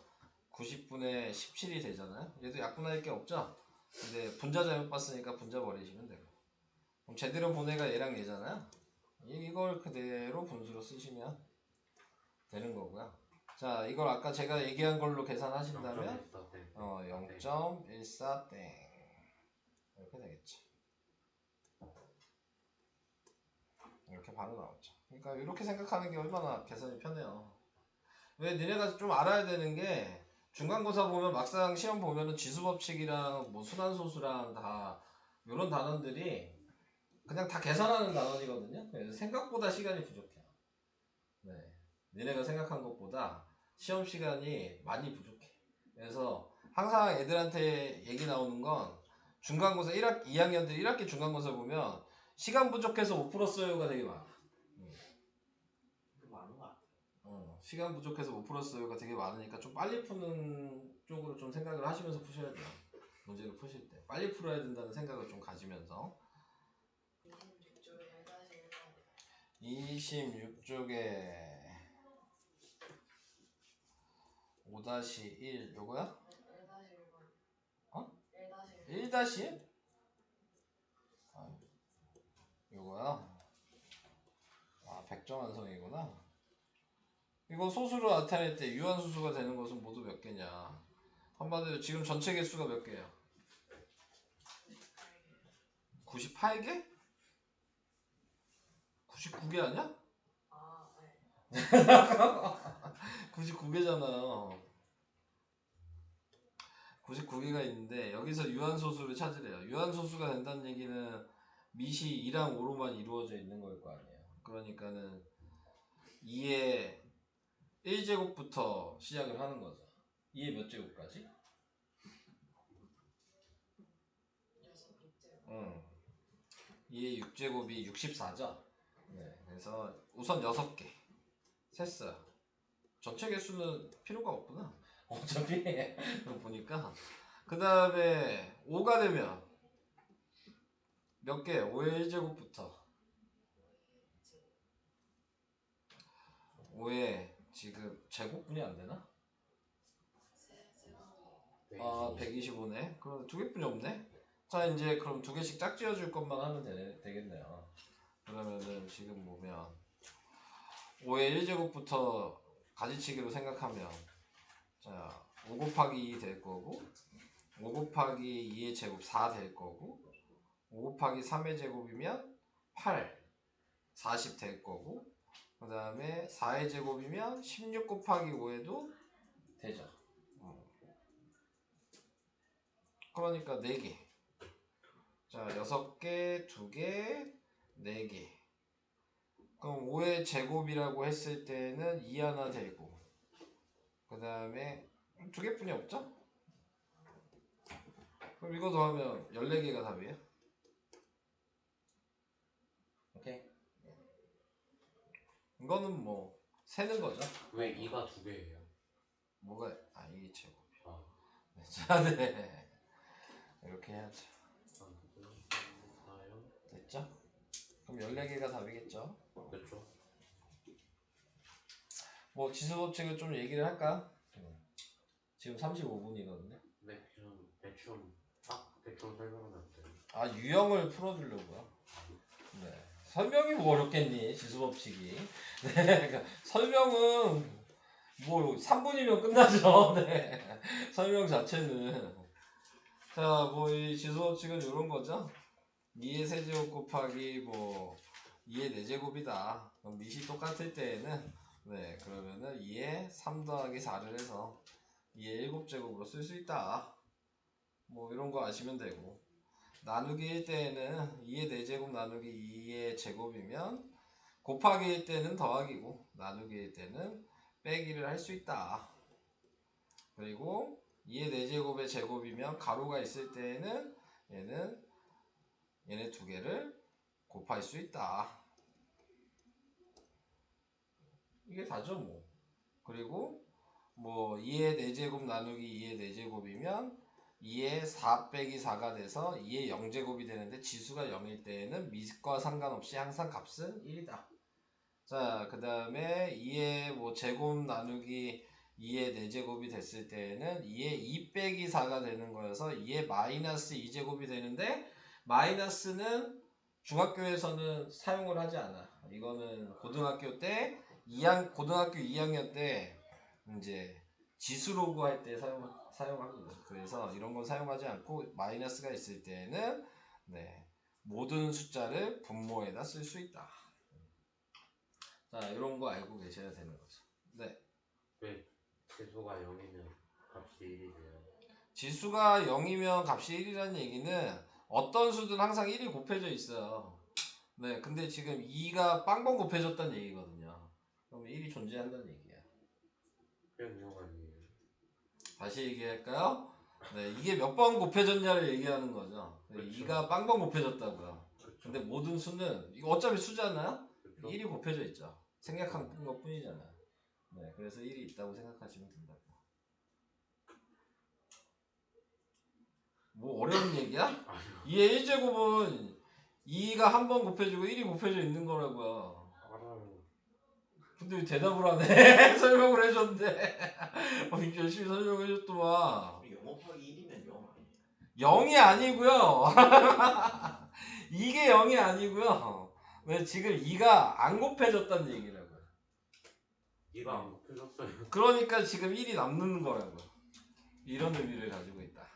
90분의 17이 되잖아요. 얘도 약분할 게 없죠? 근데 분자 잘못 봤으니까 분자 버리시면 되고. 그럼 제대로 본 애가 얘랑 얘잖아요. 이걸 그대로 분수로 쓰시면 되는 거고요. 자, 이걸 아까 제가 얘기한 걸로 계산하신다면 0.14 땡. 이렇게 되겠죠. 이렇게 바로 나오죠. 그러니까 이렇게 생각하는 게 얼마나 계산이 편해요. 왜 니네가 좀 알아야 되는 게 중간고사 보면 막상 시험 보면은 지수법칙이랑 뭐 순환소수랑 다 이런 단원들이 그냥 다 계산하는 단원이거든요. 그래서 생각보다 시간이 부족해요. 네. 니네가 생각한 것보다 시험 시간이 많이 부족해. 그래서 항상 애들한테 얘기 나오는 건 중간고사 2학년들 1학기 중간고사 보면 시간 부족해서 5% 써요가 되게 많아. 많은 것 같아요. 시간 부족해서 5% 써요가 되게 많으니까 좀 빨리 푸는 쪽으로 좀 생각을 하시면서 푸셔야 돼요. 문제를 푸실 때 빨리 풀어야 된다는 생각을 좀 가지면서 26쪽에 5-1 요거야? 1-1? 요거야? 아, 백정환성이구나. 이거 소수로 나타낼 때 유한수수가 되는 것은 모두 몇 개냐? 한마디로 지금 전체 개수가 몇 개야? 98개? 99개 아니야? 99개잖아. 99개가 있는데 여기서 유한소수를 찾으래요. 유한소수가 된다는 얘기는 밑이 2랑 5로만 이루어져 있는 걸 거 아니에요. 그러니까는 2의 1제곱부터 시작을 하는 거죠. 2의 몇 제곱까지? 2의 6제곱이 64죠? 네, 그래서 우선 6개 셌어요. 전체 개수는 필요가 없구나. 어차피 보니까 그 다음에 5가 되면 몇 개? 5의 1제곱부터 5의 지금 제곱분이 안 되나? 아, 125네. 그럼 두 개뿐이 없네. 자, 이제 그럼 두 개씩 짝지어 줄 것만 하면 되겠네요. 그러면은 지금 보면 5의 1제곱부터 가지치기로 생각하면 자, 5 곱하기 2 될 거고 5 곱하기 2의 제곱 4 될 거고 5 곱하기 3의 제곱이면 8 40 될 거고 그 다음에 4의 제곱이면 16 곱하기 5에도 되죠. 그러니까 4개. 자, 6개, 2개, 4개. 그럼 5의 제곱이라고 했을 때는 2 하나 되고 그 다음에 2개뿐이 없죠? 그럼 이거 더하면 14개가 답이에요? 오케이. 이거는 뭐 세는 거죠. 왜 2가 2개예요? 뭐가 이게 제곱. 아, 자, 네. 이렇게 해야죠. 됐죠? 그럼 14개가 답이겠죠? 그렇죠. 뭐 지수법칙을 좀 얘기를 할까? 지금 35분이거든요. 네, 그냥 대충 설명하면 안 돼요. 아, 유형을 풀어주려고요. 네. 설명이 뭐 어렵겠니? 지수법칙이. 네. 그러니까 설명은 뭐 3분이면 끝나죠. 네. 설명 자체는. 자, 뭐 이 지수법칙은 이런 거죠. 2의 세제곱 곱하기 뭐 2의 4제곱이다. 그럼 밑이 똑같을 때에는 네, 그러면은 2의 3 더하기 4를 해서 2의 7제곱으로 쓸 수 있다. 뭐 이런 거 아시면 되고 나누기일 때에는 2의 4제곱 나누기 2의 제곱이면 곱하기일 때는 더하기고 나누기일 때는 빼기를 할 수 있다. 그리고 2의 4제곱의 제곱이면 가로가 있을 때에는 얘네 두 개를 곱할 수 있다. 이게 다죠 뭐. 그리고 뭐 2의 4제곱 나누기 2의 4제곱이면 2의 4 빼기 4가 돼서 2의 0제곱이 되는데 지수가 0일 때에는 밑과 상관없이 항상 값은 1이다. 자, 그 다음에 2의 뭐 제곱 나누기 2의 4제곱이 됐을 때에는 2의 2 빼기 4가 되는 거여서 2의 마이너스 2제곱이 되는데 마이너스는 중학교에서는 사용을 하지 않아. 이거는 고등학교 때 고등학교 2학년 때 이제 지수로그 할 때 사용하거든. 그래서 이런 건 사용하지 않고 마이너스가 있을 때는 모든 숫자를 분모에다 쓸 수 있다. 자, 이런 거 알고 계셔야 되는 거죠. 네. 왜 지수가 0이면 값이 1이 돼요? 지수가 0이면 값이 1이라는 얘기는 어떤 수든 항상 1이 곱해져 있어요. 네, 근데 지금 2가 빵빵 곱해졌다는 얘기거든요. 그럼 1이 존재한다는 얘기야. 그냥 이용 아니에요? 다시 얘기할까요? 네, 이게 몇 번 곱해졌냐를 얘기하는 거죠. 그쵸. 2가 빵빵 곱해졌다고요. 그쵸. 근데 모든 수는 이거 어차피 수잖아요. 그쵸. 1이 곱해져 있죠. 생략한 것 뿐이잖아요. 네, 그래서 1이 있다고 생각하시면 된다고. 뭐 어려운 얘기야? 2의 1제곱은 2가 한 번 곱해지고 1이 곱해져 있는 거라고요. 알아요. 근데 왜 대답을 안 해? 설명을 해줬는데. 열심히 설명을 해줬더만. 0 곱하기 1이면 0 아니에요? 0이 아니고요. 이게 0이 아니고요. 왜 지금 2가 안 곱해졌다는 얘기라고요. 2가 안 곱해졌어요. 그러니까 지금 1이 남는 거라고. 이런 의미를 가지고 있다.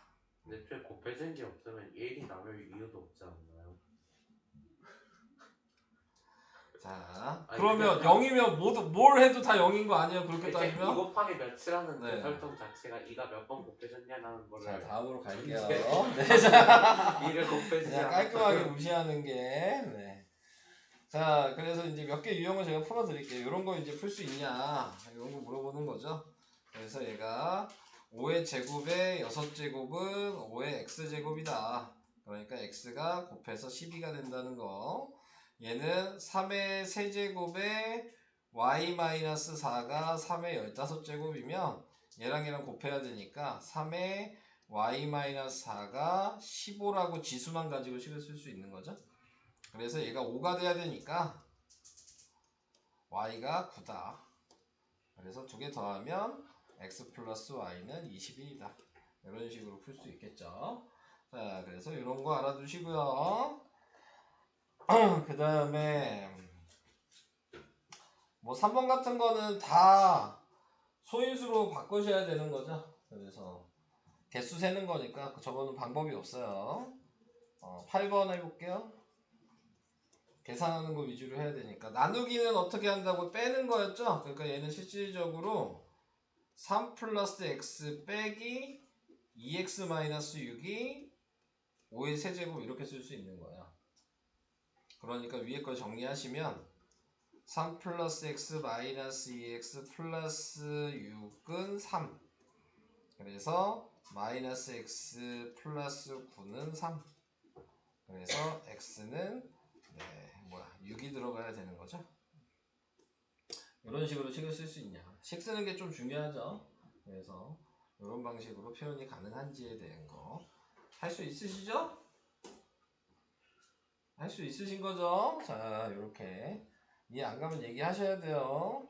근데 애초에 곱해진 게 없으면 1이 남을 이유도 없지 않나요? 자, 아니, 그러면 그냥- 0이면 뭘 해도 다 0인 거 아니에요? 그렇게 애초에 2 따지면? 곱하기 몇이라는 네. 그 설정 자체가 2가 몇 번 곱해졌냐는 거를 자, 다음으로 갈게요. 이제- 네, 자, 2를 곱해지지 그냥 않았다. 깔끔하게 무시하는 게. 네. 자, 그래서 이제 몇 개 유형을 제가 풀어드릴게요. 이런 거 이제 풀 수 있냐? 이런 거 물어보는 거죠. 그래서 얘가 5의 제곱의 6제곱은 5의 x제곱이다. 그러니까 x가 곱해서 12가 된다는 거. 얘는 3의 세제곱의 y-4가 3의 15제곱이면 얘랑 곱해야 되니까 3의 y-4가 15라고 지수만 가지고 식을 쓸 수 있는 거죠. 그래서 얘가 5가 돼야 되니까 y가 9다. 그래서 두 개 더하면 x 플러스 y는 21이다. 이런 식으로 풀 수 있겠죠. 자, 그래서 이런 거 알아두시고요. 그 다음에 뭐 3번 같은 거는 다 소인수로 바꾸셔야 되는 거죠. 그래서 개수 세는 거니까 저거는 방법이 없어요. 8번 해볼게요. 계산하는 거 위주로 해야 되니까. 나누기는 어떻게 한다고? 빼는 거였죠? 그러니까 얘는 실질적으로 3 플러스 x 빼기 2x 마이너스 6이 5의 세제곱 이렇게 쓸 수 있는 거야. 그러니까 위에 걸 정리하시면 3 플러스 x 마이너스 2x 플러스 6은 3. 그래서 마이너스 x 플러스 9는 3. 그래서 x는 6이 들어가야 되는 거죠. 이런 식으로 식을 쓸 수 있냐. 식 쓰는 게 좀 중요하죠. 그래서 이런 방식으로 표현이 가능한지에 대한 거. 할 수 있으시죠? 할 수 있으신 거죠? 자, 이렇게. 이해 안 가면 얘기하셔야 돼요.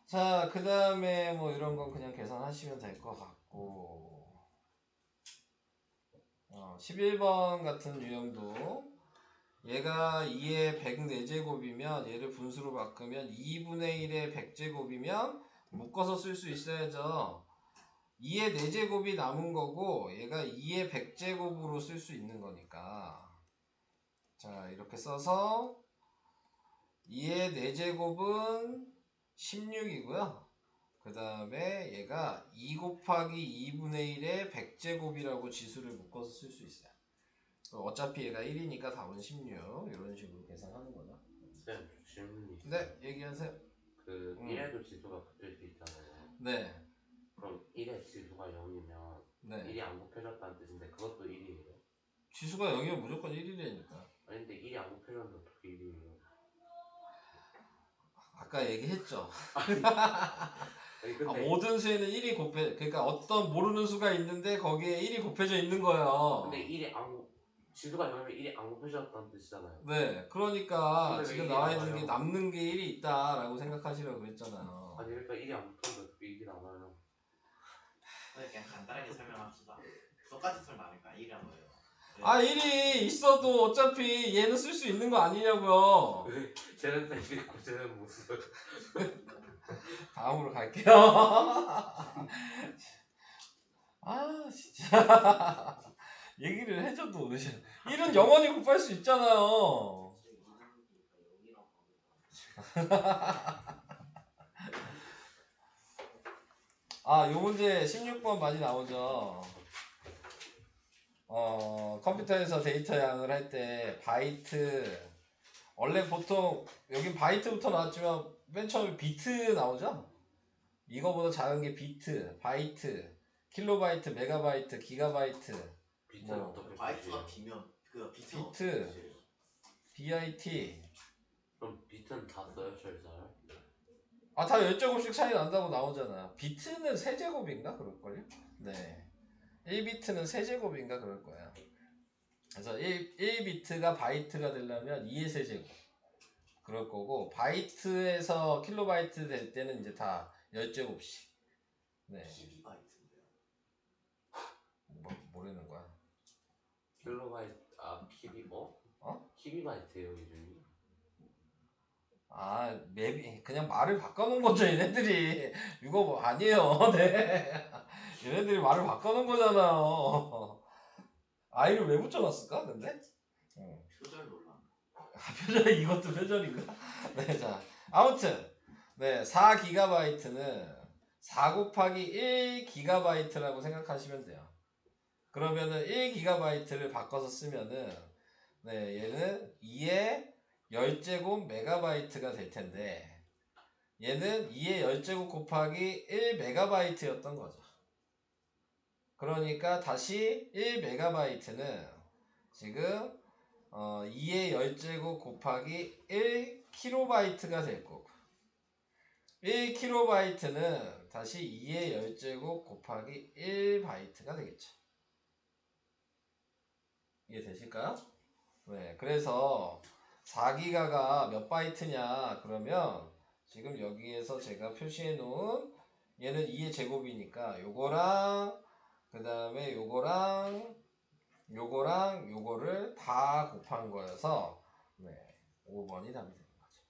자, 그 다음에 뭐 이런 건 그냥 계산하시면 될 것 같고. 11번 같은 유형도 얘가 2의 104제곱이면 얘를 분수로 바꾸면 2분의 1의 100제곱이면 묶어서 쓸 수 있어야죠. 2의 4제곱이 남은 거고 얘가 2의 100제곱으로 쓸 수 있는 거니까. 자, 이렇게 써서 2의 4제곱은 16이고요. 그 다음에 얘가 2 곱하기 2분의 1의 100제곱이라고 지수를 묶어서 쓸 수 있어요. 어차피 얘가 1이니까 답은 16. 이런 식으로 계산하는 거죠. 쌤, 질문이 있어요. 네, 얘기하세요. 그 1에도 지수가 붙을 수 있잖아요. 네. 그럼 1에 지수가 0이면 네. 1이 안 곱해졌다는 뜻인데 그것도 1이에요? 지수가 0이면 무조건 1이라니까. 아니 근데 1이 안 곱해졌는데 어떻게 1이에요? 아까 얘기했죠. 아니 근데 모든 수에는 1이 그러니까 어떤 모르는 수가 있는데 거기에 1이 곱해져 있는 거예요. 근데 1이 지수가 0이면 1이 안 곱해졌다는 뜻이잖아요. 네, 그러니까 근데 왜 지금 1이 나와 있는 나와요? 게 남는 게 1이 있다라고 생각하시라고 그랬잖아요. 아니 그러니까 1이 안 붙었는데 어떻게 1이 나와요? 그냥 간단하게 설명합시다. 똑같이 설명 안 할까? 1이란 거예요. 아, 1이 있어도 어차피 얘는 쓸 수 있는 거 아니냐고요. 쟤는 땡기고 쟤는 못 써요. 다음으로 갈게요. 아, 진짜. 얘기를 해줘도 1은 영원히 곱할 수 있잖아요. 아, 요 문제 16번 많이 나오죠. 컴퓨터에서 데이터 양을 할 때 바이트, 원래 보통 여긴 바이트부터 나왔지만 맨 처음에 비트 나오죠? 이거보다 작은 게 비트, 바이트, 킬로바이트, 메가바이트, 기가바이트, 비트는 뭐, 어떻게 바이트가 표시해요? 비면 그 비트는 비트. 어떻게 표시해요? BIT. 그럼 비트는 다 써요 철자를? 아, 다 10제곱씩 차이 난다고 나오잖아요. 비트는 세제곱인가? 그럴걸요? 네. 1비트는 세제곱인가? 그럴 거예요. 그래서 1비트가 바이트가 되려면 2의 세제곱. 그럴 거고, 바이트에서 킬로바이트 될 때는 이제 다 10제곱씩. 네. 12바이트인데요. 뭐라는 거야? 킬로바이트 키비 뭐? 키비바이트예요 이름이? 아, 맵이 그냥 말을 바꿔놓은 거죠, 얘네들이. 이거 뭐 아니에요. 네. 얘네들이 말을 바꿔놓은 거잖아요. 아이를 왜 붙여놨을까, 근데? 표절 논란. 표절, 이것도 표절인가? 네, 자. 아무튼, 네, 4GB는 4 곱하기 1GB라고 생각하시면 돼요. 그러면은 1GB를 바꿔서 쓰면은, 네, 얘는 2의 10제곱 메가바이트가 될 텐데, 얘는 2의 10제곱 곱하기 1메가바이트였던 거죠. 그러니까 다시 1메가바이트는 지금 2의 10제곱 곱하기 1kB가 될 거고, 1kB는 다시 2의 10제곱 곱하기 1바이트가 되겠죠. 이해되실까요? 네, 그래서 4기가가 몇 바이트냐 그러면 지금 여기에서 제가 표시해 놓은 얘는 2의 제곱이니까 요거랑 그 다음에 요거랑 요거를 다 곱한 거여서 네, 5번이 답이 되는 거죠.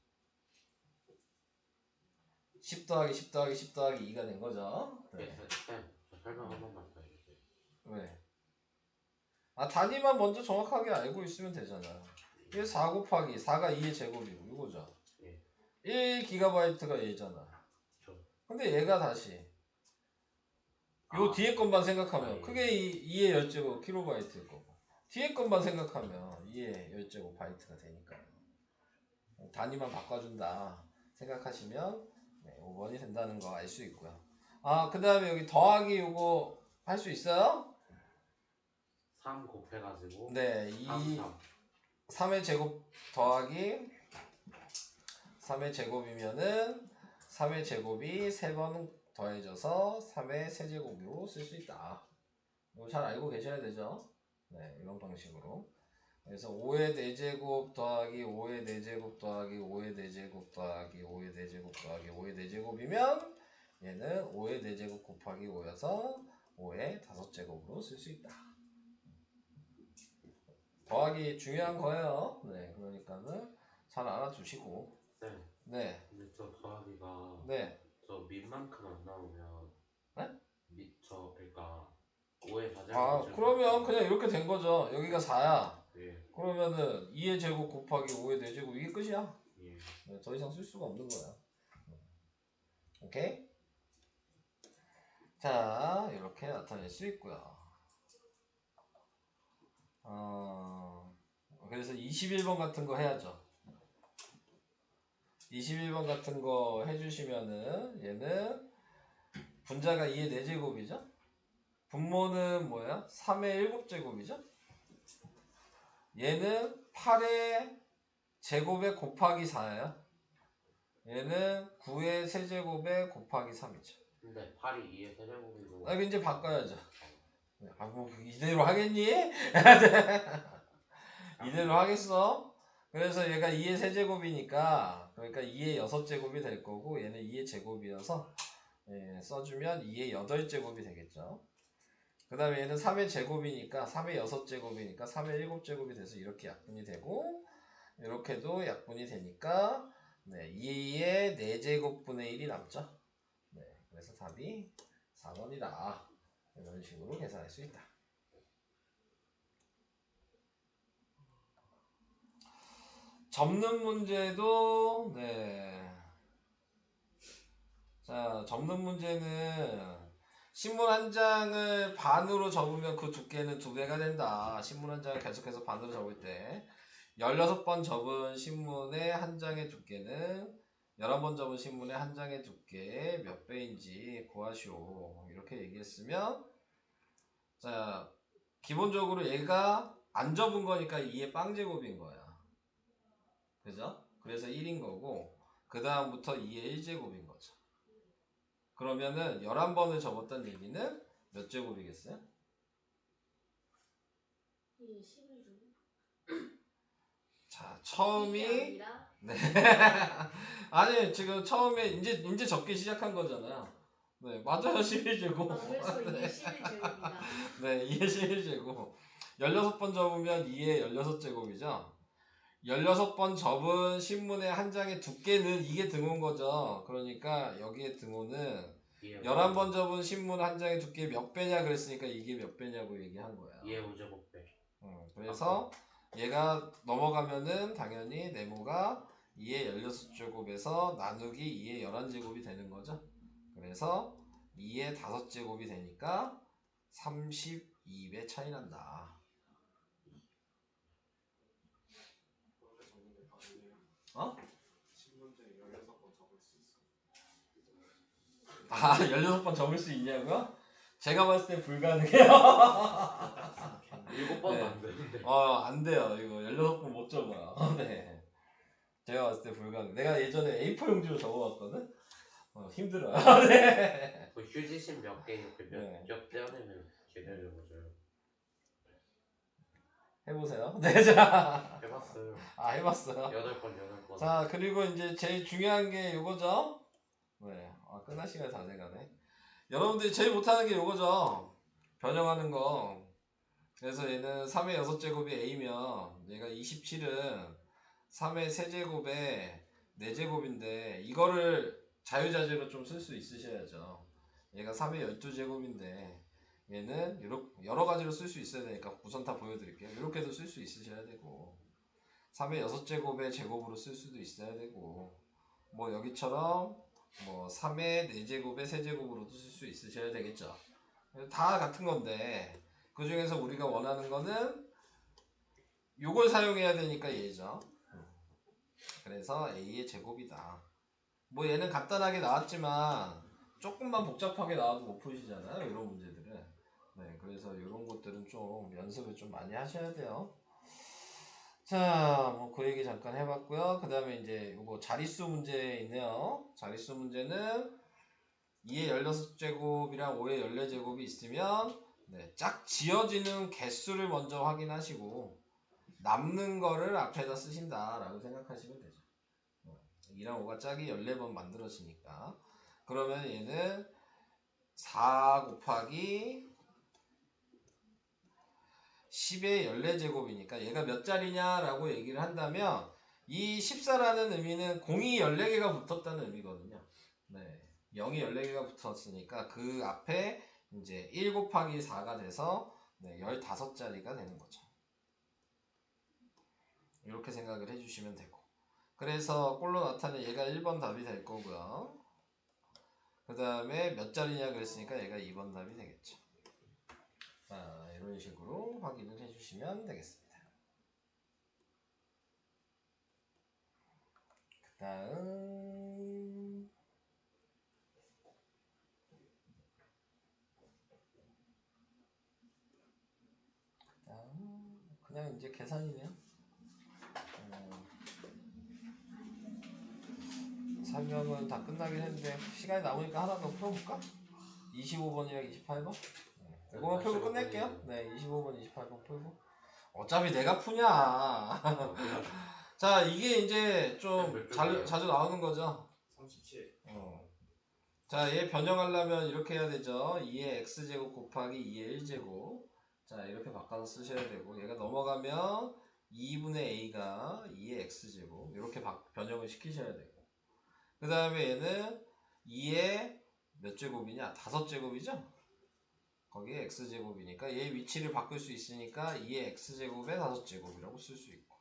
10 더하기 10 더하기 10 더하기 2가 된 거죠. 네. 저 설명 한 번만 더 해주세요. 왜? 아, 단위만 먼저 정확하게 알고 있으면 되잖아요. 이게 4 곱하기 4가 2의 제곱이고 이거죠. 예. 1GB가 얘잖아. 저. 근데 얘가 다시 요 뒤에 것만 생각하면 크게 2의 10제곱 킬로바이트일 거고, 뒤에 것만 생각하면 2의 10제곱 바이트가 되니까요. 단위만 바꿔준다 생각하시면 네, 5번이 된다는 거 알 수 있고요. 아, 그 다음에 여기 더하기 요거 할 수 있어요? 3 곱해가지고 네, 3의 제곱 더하기 3의 제곱이면은 3의 제곱이 3번 더해져서 3의 세제곱으로 쓸 수 있다. 이거 잘 알고 계셔야 되죠? 네, 이런 방식으로. 그래서 5의 4제곱 더하기 5의 4제곱 더하기 5의 4제곱 더하기 5의 4제곱 더하기 5의 4제곱이면 얘는 5의 4제곱 곱하기 5여서 5의 5제곱으로 쓸 수 있다. 더하기 중요한 거예요. 네, 그러니까는 잘 알아두시고. 네. 네. 근데 저 더하기가 네. 저 밑만큼 안 나오면 네? 밑저 그러니까 5의 4제곱. 아, 그러면 그냥 이렇게 된 거죠. 여기가 4야. 예. 그러면은 2의 제곱 곱하기 5의 4제곱 이게 끝이야. 예. 네, 더 이상 쓸 수가 없는 거야. 오케이? 자, 이렇게 나타낼 수 있고요. 그래서 21번 같은 거 해야죠. 21번 같은 거 해주시면은 얘는 분자가 2의 4제곱이죠? 분모는 뭐야? 3의 7제곱이죠? 얘는 8의 제곱에 곱하기 4예요. 얘는 9의 세제곱에 곱하기 3이죠. 근데 8이 2의 세제곱이고. 아, 이제 바꿔야죠. 아, 뭐 이대로 하겠니? 이대로 하겠어? 그래서 얘가 2의 세제곱이니까 그러니까 2의 6제곱이 될 거고 얘는 2의 제곱이어서 예, 써주면 2의 8제곱이 되겠죠. 그 다음에 얘는 3의 제곱이니까 3의 6제곱이니까 3의 7제곱이 돼서 이렇게 약분이 되고 이렇게도 약분이 되니까 네, 2의 4제곱분의 1이 남죠. 네, 그래서 답이 4번이다. 이런 식으로 계산할 수 있다. 접는 문제도 네. 자, 접는 문제는 신문 한 장을 반으로 접으면 그 두께는 2배가 된다. 신문 한 장을 계속해서 반으로 접을 때 16번 접은 신문의 한 장의 두께는 11번 접은 신문의 한 장의 두께 몇 배인지 구하시오. 이렇게 얘기했으면 자, 기본적으로 얘가 안 접은 거니까 2의 빵제곱인 거야. 그죠? 그래서 1인 거고 그 다음부터 2의 1제곱인 거죠. 그러면은 11번을 접었다는 얘기는 몇 제곱이겠어요? 예, 11조. 자, 처음이 아니라 네. 아니, 지금 처음에 이제 적기 시작한 거잖아요. 네, 맞아요. 11제곱. 그래서 이게 11제곱이다. 네, 2의 11제곱. 16번 접으면 2의 16제곱이죠. 16번 접은 신문의 한 장의 두께는 이게 등호인 거죠. 그러니까 여기에 등호는 11번 접은 신문 한 장의 두께 몇 배냐 그랬으니까 이게 몇 배냐고 얘기한 거예요. 2의 5제곱배. 그래서 얘가 넘어가면은 당연히 네모가 2의 16제곱에서 나누기 2의 11제곱이 되는 거죠. 그래서 2의 5제곱이 되니까 32배 차이 난다. 어? 아, 16번 접을 수 있냐고요? 제가 봤을 때 불가능해요. 7번도 네. 안 되는데. 안 돼요. 이거 16번 못 접어요. 네. 제가 봤을 때 불가능. 내가 예전에 A4 용지로 접어봤거든? 힘들어요. 네. 그 휴지심 몇 개 이렇게 네. 몇 떼어내면 제대로 해보죠. 해보세요. 네, 자. 해봤어요. 아, 해봤어요. 8번. 자, 그리고 이제 제일 중요한 게 요거죠? 네. 끝날 시간이 다 돼가네. 여러분들이 제일 못하는 게 요거죠? 변형하는 거. 그래서 얘는 3의 6제곱이 A면 얘가 27은 3의 세제곱에 4제곱인데 이거를 자유자재로 좀 쓸 수 있으셔야죠. 얘가 3의 12제곱인데 얘는 여러 가지로 쓸 수 있어야 되니까 우선 다 보여드릴게요. 이렇게도 쓸 수 있으셔야 되고 3의 6제곱의 제곱으로 쓸 수도 있어야 되고 뭐 여기처럼 뭐 3의 4제곱의 세제곱으로도 쓸 수 있으셔야 되겠죠. 다 같은 건데 그 중에서 우리가 원하는 거는 요걸 사용해야 되니까 얘죠. 그래서 A의 제곱이다. 뭐 얘는 간단하게 나왔지만 조금만 복잡하게 나와도 못 푸시잖아요. 이런 문제들은. 네, 그래서 이런 것들은 좀 연습을 좀 많이 하셔야 돼요. 자, 뭐 그 얘기 잠깐 해봤고요. 그 다음에 이제 요거 자릿수 문제 있네요. 자릿수 문제는 2의 16제곱이랑 5의 14제곱이 있으면 네, 짝 지어지는 개수를 먼저 확인하시고 남는 거를 앞에다 쓰신다라고 생각하시면 되죠. 2랑 5가 짝이 14번 만들어지니까 그러면 얘는 4 곱하기 10의 14제곱이니까 얘가 몇 자리냐라고 얘기를 한다면 이 14라는 의미는 공이 14개가 붙었다는 의미거든요. 네, 0이 14개가 붙었으니까 그 앞에 이제 1 곱하기 4가 돼서 네, 15자리가 되는 거죠. 이렇게 생각을 해주시면 되고 그래서 꼴로 나타낸 얘가 1번 답이 될 거고요. 그 다음에 몇 자리냐 그랬으니까 얘가 2번 답이 되겠죠. 자, 이런 식으로 확인을 해주시면 되겠습니다. 그 다음 그냥 이제 계산이네요. 설명은 다 끝나긴 했는데 시간이 남으니까 하나 더 풀어볼까? 25번이랑 28번? 이거만 풀고 끝낼게요. 네, 25번, 28번 풀고. 어차피 내가 푸냐. 자, 이게 이제 좀 자주 나오는 거죠. 37. 자, 얘 변형하려면 이렇게 해야 되죠. 2의 x제곱 곱하기 2의 1제곱. 자, 이렇게 바꿔서 쓰셔야 되고, 얘가 넘어가면 2분의 a가 2의 x제곱. 이렇게 변형을 시키셔야 되고. 그 다음에 얘는 2의 몇 제곱이냐? 5제곱이죠? 거기에 x제곱이니까 얘 위치를 바꿀 수 있으니까 2의 x제곱에 5제곱이라고 쓸 수 있고.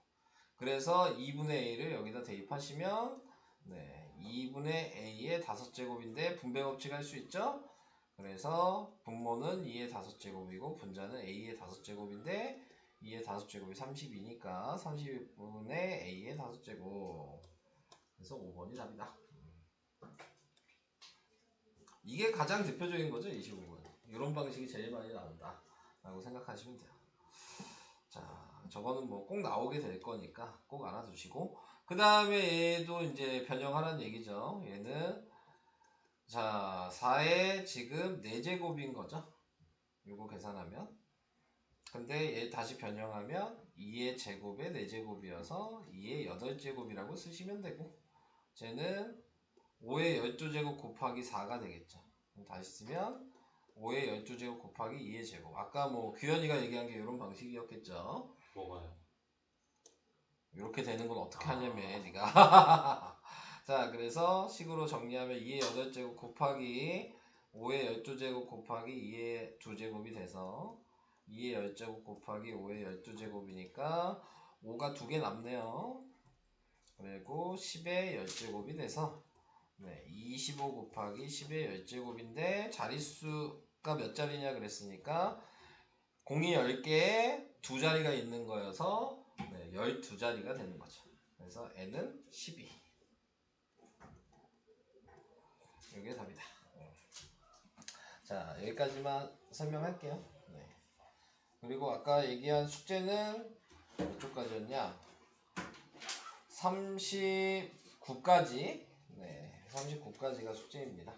그래서 2분의 a를 여기다 대입하시면 네, 2분의 a의 5제곱인데 분배 법칙 할 수 있죠? 그래서 분모는 2의 5제곱이고 분자는 a의 5제곱인데 2의 5제곱이 32니까 32분의 a의 5제곱. 그래서 5번이 답이다. 이게 가장 대표적인 거죠, 25번. 이런 방식이 제일 많이 나온다 라고 생각하시면 돼요. 자, 저거는 뭐 꼭 나오게 될 거니까 꼭 알아두시고, 그 다음에 얘도 이제 변형하라는 얘기죠. 얘는 자 4의 지금 4제곱인 거죠. 요거 계산하면. 근데 얘 다시 변형하면 2의 제곱에 4제곱이어서 2의 8제곱이라고 쓰시면 되고, 쟤는 5의 12제곱 곱하기 4가 되겠죠. 다시 쓰면 5의 12제곱 곱하기 2의 제곱. 아까 뭐 규현이가 얘기한 게 이런 방식이었겠죠. 뭐가요? 이렇게 되는 건 어떻게 하냐면 네가 자, 그래서 식으로 정리하면 2의 8제곱 곱하기 5의 12제곱 곱하기 2의 2제곱이 돼서 2의 10제곱 곱하기 5의 12제곱이니까 5가 2개 남네요. 그리고 10의 10제곱이 돼서 네, 25 곱하기 10의 10제곱인데 자릿수가 몇 자리냐 그랬으니까 공이 10개에 2자리가 있는 거여서 네, 12자리가 되는 거죠. 그래서 n은 12. 이게 답이다. 자, 여기까지만 설명할게요. 네. 그리고 아까 얘기한 숙제는 몇 쪽까지였냐? 39까지. 네, 39까지가 숙제입니다.